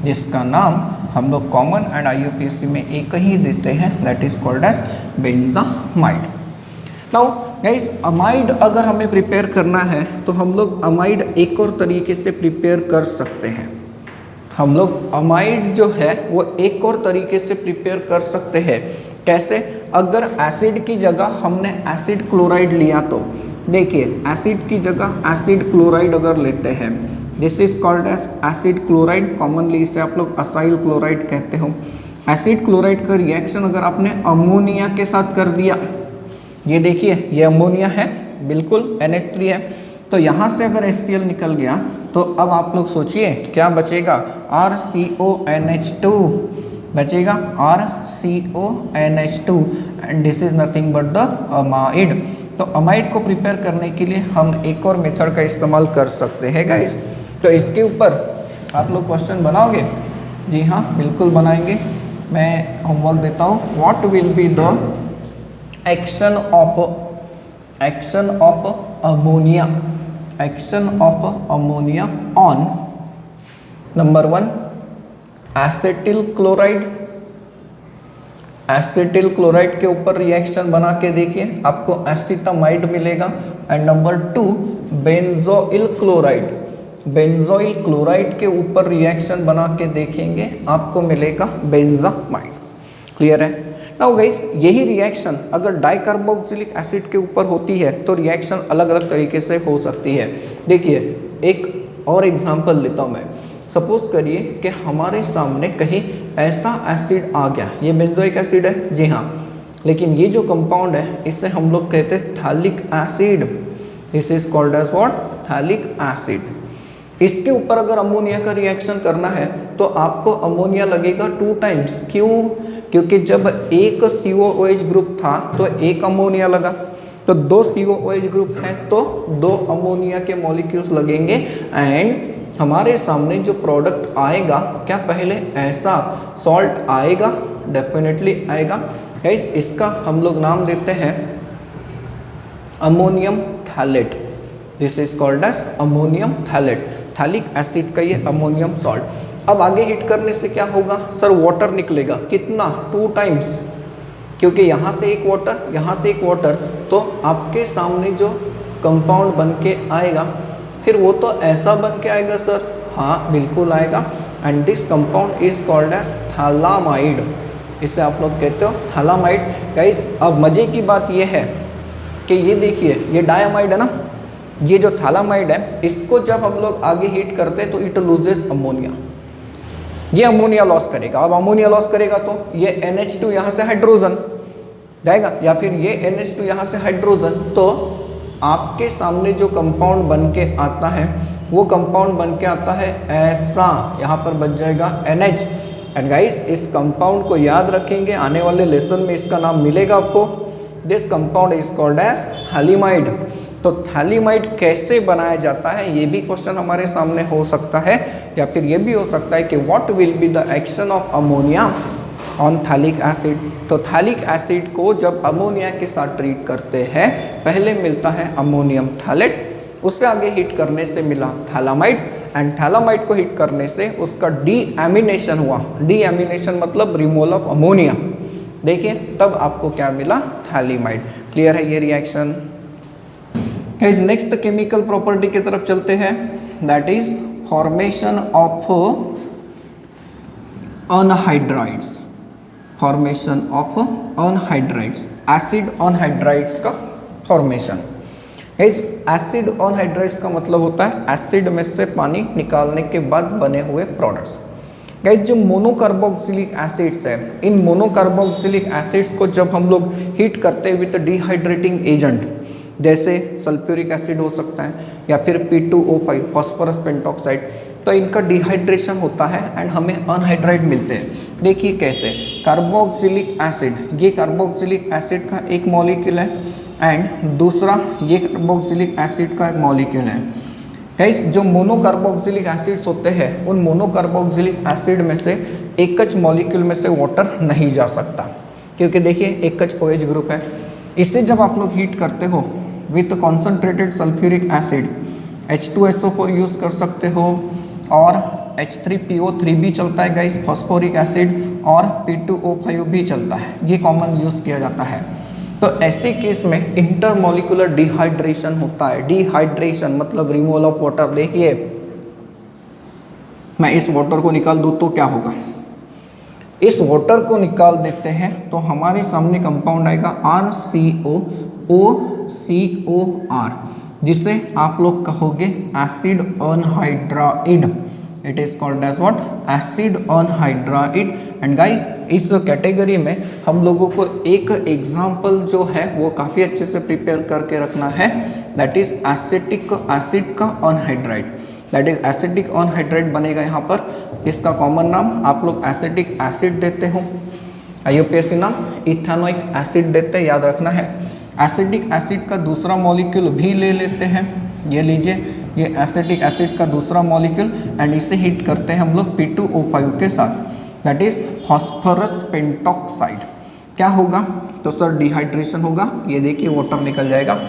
जिसका नाम हम लोग कॉमन एंड IUPAC में एक ही देते हैं, that is called as benzamide. Now guys amide अगर हमें प्रिपेयर करना है तो हम लोग अमाइड एक और तरीके से प्रिपेयर कर सकते हैं। हम लोग अमाइड जो है वो एक और तरीके से प्रिपेयर कर सकते हैं। कैसे, अगर एसिड की जगह हमने एसिड क्लोराइड लिया तो देखिए एसिड की जगह एसिड क्लोराइड अगर लेते हैं, this is called as acid chloride. Commonly इसे आप लोग असाइल क्लोराइड कहते हो। एसिड क्लोराइड का रिएक्शन अगर आपने अमोनिया के साथ कर दिया, ये देखिए ये अमोनिया है, बिल्कुल NH3 है, तो यहाँ से अगर HCl निकल गया तो अब आप लोग सोचिए क्या बचेगा, RCONH2 बचेगा, RCONH2 and this is nothing but the amide. तो अमाइड को प्रिपेयर करने के लिए हम एक और मेथड का इस्तेमाल कर सकते हैं गाइस। तो इसके ऊपर आप लोग क्वेश्चन बनाओगे? जी हाँ बिल्कुल बनाएंगे। मैं होमवर्क देता हूँ। What will be the action of ammonia on number 1 acetyl chloride के ऊपर रिएक्शन बना के देखिए, आपको एसिटामाइड मिलेगा। एंड नंबर 2 बेंजोइल क्लोराइड के ऊपर रिएक्शन बना के देखेंगे, आपको मिलेगा बेंजामाइड। क्लियर है? नाउ गाइस यही रिएक्शन अगर डाइकार्बोक्सिलिक एसिड के ऊपर होती है तो रिएक्शन अलग अलग तरीके से हो सकती है। देखिए एक और एग्जांपल लेता हूँ मैं। सपोज करिए कि हमारे सामने कहीं ऐसा एसिड आ गया, ये बेंजोइक एसिड है, जी हाँ, लेकिन ये जो कंपाउंड है इसे हम लोग कहते हैं phthalic acid. This is called as what, phthalic acid. इसके ऊपर अगर अमोनिया का रिएक्शन करना है तो आपको अमोनिया लगेगा 2 टाइम्स। क्यों? क्योंकि जब एक COOH ग्रुप था तो एक अमोनिया लगा, तो 2 COOH ग्रुप है तो 2 अमोनिया के मॉलिक्यूल्स लगेंगे। एंड हमारे सामने जो प्रोडक्ट आएगा, क्या पहले ऐसा सॉल्ट आएगा? डेफिनेटली आएगा। गाइस इसका हम लोग नाम देते हैं ammonium phthalate. This is called as ammonium phthalate. Phthalic acid का ये अमोनियम सॉल्ट। अब आगे हीट करने से क्या होगा सर? वाटर निकलेगा। कितना? 2 टाइम्स, क्योंकि यहाँ से एक वाटर, यहाँ से एक वाटर, तो आपके सामने जो कंपाउंड बन के आएगा फिर वो तो ऐसा बन के आएगा सर। हाँ बिल्कुल आएगा। And this compound is called as phthalimide. इसे आप लोग कहते हो थैलामाइड। गाइस अब मज़े की बात यह है कि ये देखिए ये डायमाइड है ना, ये जो थैलामाइड है इसको जब हम लोग आगे हीट करते हैं तो इट लूजेस अमोनिया, ये अमोनिया लॉस करेगा। अब अमोनिया लॉस करेगा तो ये NH2 यहाँ से हाइड्रोजन जाएगा, या फिर ये NH2 यहाँ से हाइड्रोजन, तो आपके सामने जो कंपाउंड बन के आता है वो कंपाउंड बन के आता है ऐसा, यहाँ पर बच जाएगा NH। एंड गाइस इस कंपाउंड को याद रखेंगे, आने वाले लेसन में इसका नाम मिलेगा आपको। This compound is called as phthalimide. तो थैलीमाइड कैसे बनाया जाता है ये भी क्वेश्चन हमारे सामने हो सकता है, या फिर ये भी हो सकता है कि what will be the action of ammonia on phthalic acid. तो थैलिक एसिड को जब अमोनिया के साथ ट्रीट करते हैं, पहले मिलता है अमोनियम थैलेट, उससे आगे हीट करने से मिला थैलामाइड, एंड थैलामाइड को हीट करने से उसका डीएमिनेशन हुआ। डीएमिनेशन मतलब रिमूवल ऑफ अमोनिया, देखिए तब आपको क्या मिला, थैलीमाइड। क्लियर है ये रिएक्शन। नेक्स्ट केमिकल प्रॉपर्टी की तरफ चलते हैं, that is formation of anhydrides. Formation of anhydrides, acid anhydrides का फॉर्मेशन। एसिड अनहाइड्राइड्स का मतलब होता है एसिड में से पानी निकालने के बाद बने हुए प्रोडक्ट्स। गाइस जो मोनोकार्बोक्सिलिक एसिड्स है, इन मोनोकार्बोक्सिलिक एसिड्स को जब हम लोग हीट करते हैं विद डिहाइड्रेटिंग एजेंट, जैसे सल्फ्यूरिक एसिड हो सकता है या फिर P2O5 फॉस्फोरस पेंटॉक्साइड, तो इनका डिहाइड्रेशन होता है एंड हमें अनहाइड्राइड मिलते हैं। देखिए कैसे, कार्बोक्सिलिक एसिड, ये कार्बोक्सिलिक एसिड का एक मॉलिक्यूल है एंड दूसरा ये कार्बोक्सिलिक एसिड का एक मॉलिक्यूल है। गाइस जो मोनोकार्बोक्सिलिक एसिड्स होते हैं, उन मोनोकार्बोक्सिलिक एसिड में से एकच मॉलिक्यूल में से वाटर नहीं जा सकता, क्योंकि देखिए एकच OH ग्रुप है। इससे जब आप लोग हीट करते हो with concentrated sulphuric acid, H2SO4 use कर सकते हो, और H3PO3 भी चलता है गाइस, फॉस्फोरिक एसिड, और P2O5 भी चलता है, ये कॉमन यूज़ किया जाता है। तो ऐसे केस में इंटरमोलिकुलर डिहाइड्रेशन होता है। डिहाइड्रेशन मतलब रिमूवल ऑफ वाटर। देखिए मैं इस वाटर को निकाल दूँ तो क्या होगा, इस वाटर को निकाल देते हैं तो हमारे सामने कंपाउंड आएगा RCOOCOR, जिसे आप लोग कहोगे acid anhydride. It is called as what, acid anhydride. And guys इस कैटेगरी में हम लोगों को एक एग्जाम्पल जो है वो काफ़ी अच्छे से प्रिपेयर करके रखना है, दैट इज एसिटिक एसिड का anhydride. That is acetic anhydride बनेगा यहाँ पर। इसका कॉमन नाम आप लोग एसिटिक एसिड देते हो, IUPAC नाम इथेनोइक एसिड देते हैं, याद रखना है। एसिटिक एसिड का दूसरा मॉलिक्यूल भी ले लेते हैं, ये लीजिए, ये एसिटिक एसिड का दूसरा मॉलिक्यूल, एंड इसे हीट करते हैं हम लोग P2O5 के साथ, दैट इज फॉस्फोरस पेंटॉक्साइड। क्या होगा, तो सर डिहाइड्रेशन होगा, ये देखिए वाटर निकल जाएगा।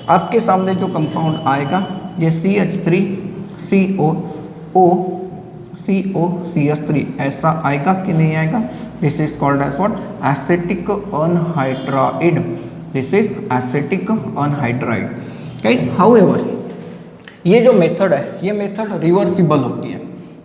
आपके सामने जो कंपाउंड आएगा ये CH3COOCOCH3 ऐसा आएगा कि नहीं आएगा, this is called as what, acetic anhydride. This is acetic anhydride. Guys however ये जो मेथड है, ये मेथड रिवर्सिबल होती है,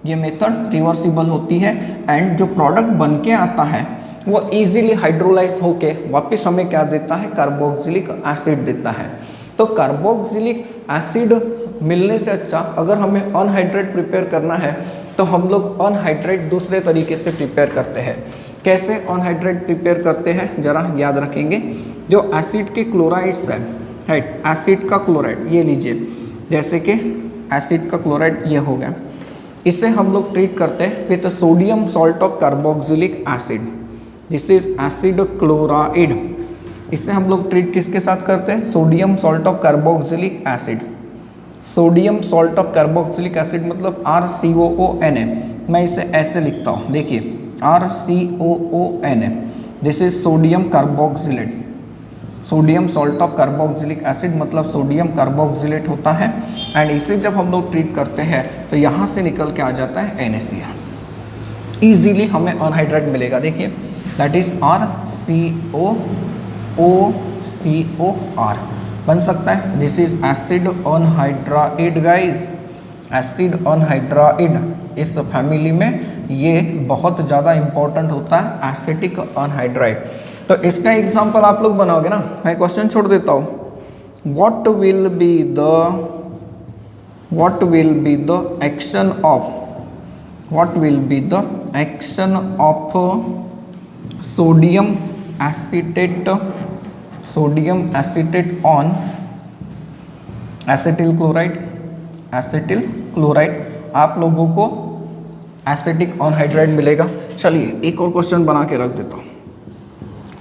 ये मेथड रिवर्सिबल होती है, एंड जो प्रोडक्ट बन के आता है वो इजीली हाइड्रोलाइज होके वापस हमें क्या देता है, कार्बोक्सिलिक एसिड देता है। तो कार्बोक्सिलिक एसिड मिलने से अच्छा अगर हमें अनहाइड्रेट प्रिपेयर करना है तो हम लोग अनहाइड्रेट दूसरे तरीके से प्रिपेयर करते हैं। कैसे अनहाइड्रेट प्रिपेयर करते हैं जरा याद रखेंगे। जो एसिड के क्लोराइड्स है, राइट, एसिड का क्लोराइड ये लीजिए, जैसे कि एसिड का क्लोराइड ये हो गया, इसे हम लोग ट्रीट करते हैं with sodium salt of carboxylic acid. This is acid chloride. इससे हम लोग ट्रीट किसके साथ करते हैं, sodium salt of carboxylic acid. Sodium salt of carboxylic acid मतलब RCOONA। मैं इसे ऐसे लिखता हूँ, देखिए RCOONA, this is sodium carboxylate. Sodium salt of carboxylic acid मतलब सोडियम कार्बोक्सिलेट होता है, एंड इसे जब हम लोग ट्रीट करते हैं तो यहाँ से निकल के आ जाता है NaCl। ईजीली हमें अनहाइड्रेट मिलेगा, देखिए दैट इज RCOOCOR बन सकता है। This is acid anhydride guys, acid anhydride. इस फैमिली में ये बहुत ज़्यादा इंपॉर्टेंट होता है, एसिटिक अनहाइड्राइड। तो इसका एग्जाम्पल आप लोग बनाओगे ना, मैं क्वेश्चन छोड़ देता हूँ। what will be the action of sodium acetate on acetyl chloride आप लोगों को एसिटिक ऑनहाइड्राइड मिलेगा। चलिए एक और क्वेश्चन बना के रख देता हूँ,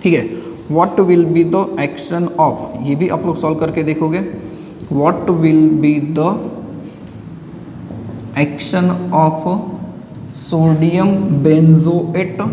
ठीक है। What will be the action of, ये भी आप लोग सॉल्व करके देखोगे। What will be the action of sodium benzoate on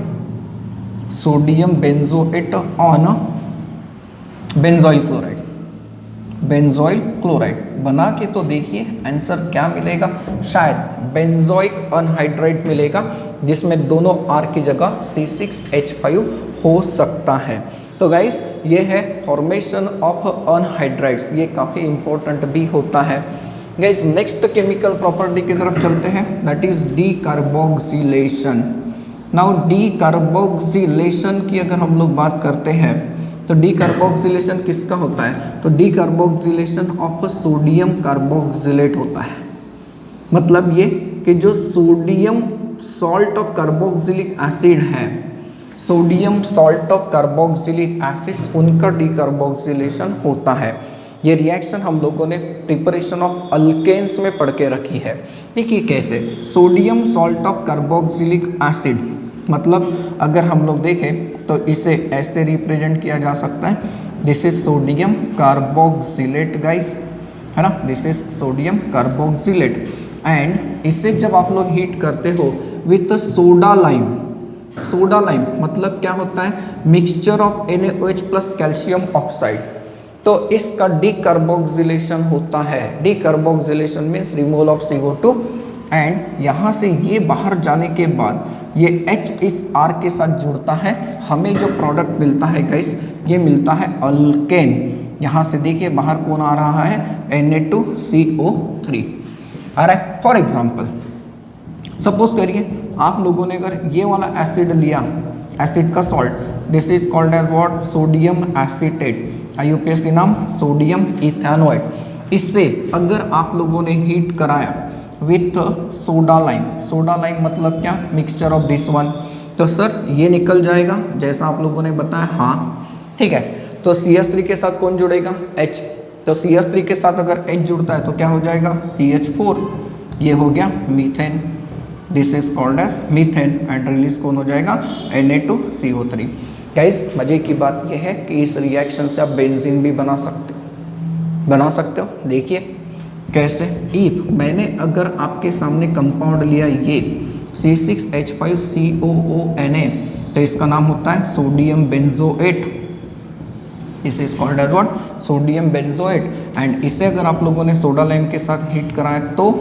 benzoyl chloride बना के तो देखिए आंसर क्या मिलेगा। शायद बेंजोइक अनहाइड्राइड मिलेगा जिसमें दोनों R की जगह C6H5 हो सकता है। तो गाइस ये है फॉर्मेशन ऑफ अनहाइड्राइड्स, ये काफ़ी इंपॉर्टेंट भी होता है। गाइस नेक्स्ट केमिकल प्रॉपर्टी की तरफ चलते हैं, that is decarboxylation. Now decarboxylation की अगर हम लोग बात करते हैं तो डीकार्बोक्सिलेशन किसका होता है, तो डीकार्बोक्सिलेशन ऑफ सोडियम कार्बोक्सिलेट होता है। मतलब ये कि जो sodium salt of carboxylic acid है, sodium salt of carboxylic acid, उनका डीकार्बोक्सिलेशन होता है। ये रिएक्शन हम लोगों ने प्रिपरेशन ऑफ अल्केन्स में पढ़ के रखी है। देखिए कैसे, sodium salt of carboxylic acid, मतलब अगर हम लोग देखें तो इसे ऐसे रिप्रेजेंट किया जा सकता है, this is sodium carboxylate guys, है ना, this is sodium carboxylate. And इसे जब आप लोग हीट करते हो with soda lime, soda lime मतलब क्या होता है, mixture of NaOH plus calcium oxide, तो इसका डीकार्बोक्सिलेशन होता है। Decarboxylation means removal of CO2 and यहाँ से ये बाहर जाने के बाद ये H इस R के साथ जुड़ता है, हमें जो प्रोडक्ट मिलता है गाइस ये मिलता है अल्केन। यहाँ से देखिए बाहर कौन आ रहा है, Na2CO3 आ रहा है। फॉर एग्जाम्पल सपोज करिए आप लोगों ने अगर ये वाला एसिड लिया, एसिड का salt, this is called as what, sodium acetate, IUPAC नाम सोडियम इथेनोएट। इससे अगर आप लोगों ने हीट कराया with soda lime, soda lime मतलब क्या, मिक्सचर ऑफ दिस वन, तो सर ये निकल जाएगा जैसा आप लोगों ने बताया, हाँ ठीक है। तो CH3 के साथ कौन जुड़ेगा, H, तो CH3 के साथ अगर H जुड़ता है तो क्या हो जाएगा, CH4, ये हो गया methane, this is called as methane and release कौन हो जाएगा, Na2CO3। गाइस मजे की बात यह है कि इस रिएक्शन से आप बेंजीन भी बना सकते हो। देखिए कैसे, इफ मैंने अगर आपके सामने कंपाउंड लिया ये C6H5COONA, तो इसका नाम होता है sodium benzoate, this is called as what, sodium benzoate. And इसे अगर आप लोगों ने सोडा लाइम के साथ हीट कराया, तो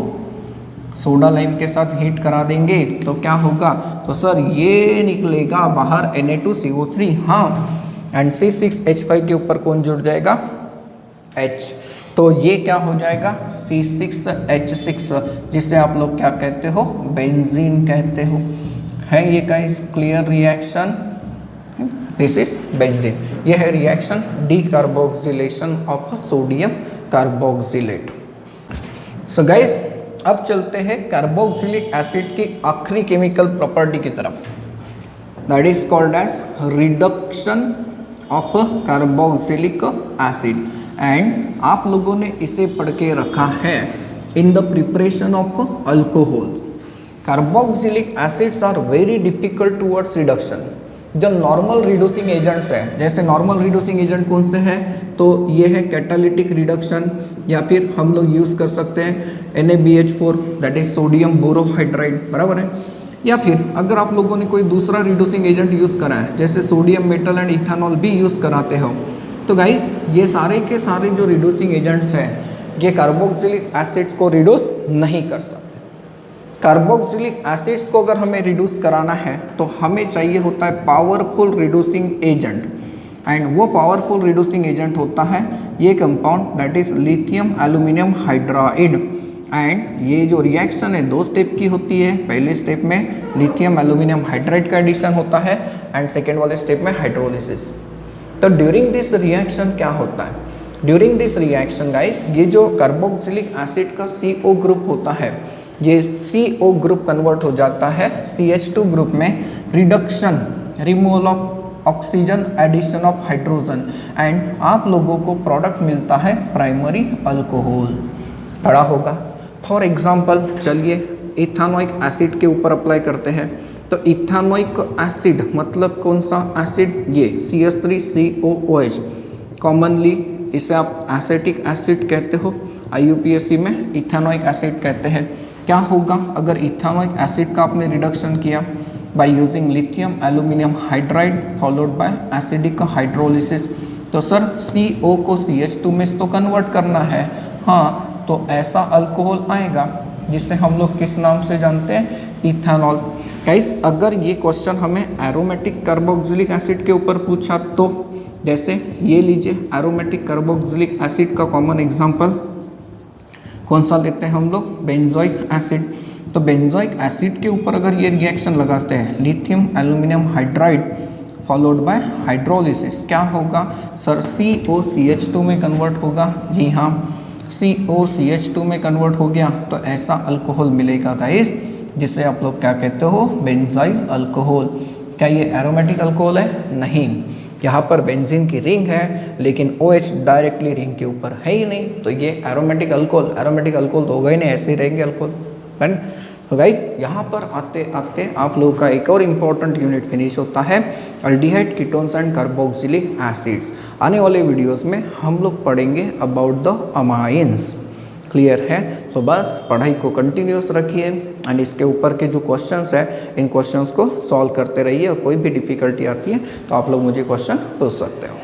सोडा लाइम के साथ हीट करा देंगे तो क्या होगा, तो सर ये निकलेगा बाहर Na2CO3, हाँ, एंड C6H5 के ऊपर कौन जुड़ जाएगा, H, तो ये क्या हो जाएगा, C6H6, जिसे आप लोग क्या कहते हो, बेंजीन कहते हो। है ये guys clear reaction, this is benzene. ये है reaction decarboxylation of sodium carboxylate. So guys अब चलते हैं कार्बोक्सिलिक एसिड की आखिरी केमिकल प्रॉपर्टी की तरफ, that is called as reduction of carboxylic acid. And आप लोगों ने इसे पढ़ के रखा है in the preparation of alcohol. Carboxylic acids are very difficult towards reduction. जो नॉर्मल रिड्यूसिंग एजेंट्स है, जैसे नॉर्मल रिड्यूसिंग एजेंट कौन से हैं, तो ये है कैटालिटिक रिडक्शन, या फिर हम लोग यूज़ कर सकते हैं NaBH4 that is sodium borohydride, बराबर है। या फिर अगर आप लोगों ने कोई दूसरा रिड्यूसिंग एजेंट यूज़ करा है, जैसे सोडियम मेटल एंड इथेनॉल भी यूज़ कराते हो, तो गाइस ये सारे के सारे जो रिड्यूसिंग एजेंट्स हैं ये कार्बोक्सिलिक एसिड्स को रिड्यूस नहीं कर सकते। कार्बोक्सिलिक एसिड्स को अगर हमें रिड्यूस कराना है तो हमें चाहिए होता है पावरफुल रिड्यूसिंग एजेंट, एंड वो पावरफुल रिड्यूसिंग एजेंट होता है ये compound that is lithium aluminium hydride. And ये जो रिएक्शन है 2 स्टेप की होती है। पहले स्टेप में लिथियम एल्यूमिनियम हाइड्राइड का एडिशन होता है एंड सेकेंड वाले स्टेप में हाइड्रोलिसिस। तो ड्यूरिंग दिस रिएक्शन क्या होता है, ड्यूरिंग दिस रिएक्शन गाइस, ये जो कार्बोक्सिलिक एसिड का CO ग्रुप होता है, ये CO ग्रुप कन्वर्ट हो जाता है CH2 ग्रुप में, reduction, removal of oxygen, addition of hydrogen, and आप लोगों को प्रोडक्ट मिलता है प्राइमरी अल्कोहल। पढ़ा होगा। फॉर एग्जाम्पल चलिए इथानोइक एसिड के ऊपर अप्लाई करते हैं। तो इथानोइक एसिड मतलब कौन सा एसिड, ये CH3COOH, कॉमनली इसे आप एसिटिक एसिड कहते हो, IUPAC में इथानोइक एसिड कहते हैं। क्या होगा अगर इथानोइक एसिड का आपने रिडक्शन किया by using lithium aluminium hydride followed by acidic hydrolysis, तो सर CO को CH2 में तो कन्वर्ट करना है, हाँ, तो ऐसा अल्कोहल आएगा जिसे हम लोग किस नाम से जानते हैं, इथेनॉल। गाइस अगर ये क्वेश्चन हमें एरोमेटिक कार्बोक्सिलिक एसिड के ऊपर पूछा तो जैसे ये लीजिए, एरोमेटिक कार्बोक्सिलिक एसिड का कॉमन एग्जांपल कौन सा लेते हैं हम लोग, बेंजोइक एसिड। तो बेंजोइक एसिड के ऊपर अगर ये रिएक्शन लगाते हैं, lithium aluminium hydride followed by hydrolysis, क्या होगा सर, COCH2 में कन्वर्ट होगा। जी हाँ, COCH2 में कन्वर्ट हो गया तो ऐसा अल्कोहल मिलेगा गाइस, जिसे आप लोग क्या कहते हो, बेंजाइल अल्कोहल। क्या ये एरोमेटिक अल्कोहल है? नहीं, यहाँ पर बेंजीन की रिंग है लेकिन OH डायरेक्टली रिंग के ऊपर है ही नहीं, तो ये एरोमेटिक अल्कोहल तो होगा ही नहीं, ऐसे ही रहेंगे अल्कोहल। तो गाइस यहाँ पर आते आते आप लोगों का एक और इम्पॉर्टेंट यूनिट फिनिश होता है, aldehyde, ketones and carboxylic acids. आने वाले वीडियोस में हम लोग पढ़ेंगे अबाउट द अमाइंस। क्लियर है? तो बस पढ़ाई को कंटिन्यूस रखिए एंड इसके ऊपर के जो क्वेश्चंस है इन क्वेश्चंस को सॉल्व करते रहिए, और कोई भी डिफिकल्टी आती है तो आप लोग मुझे क्वेश्चन पूछ सकते हो।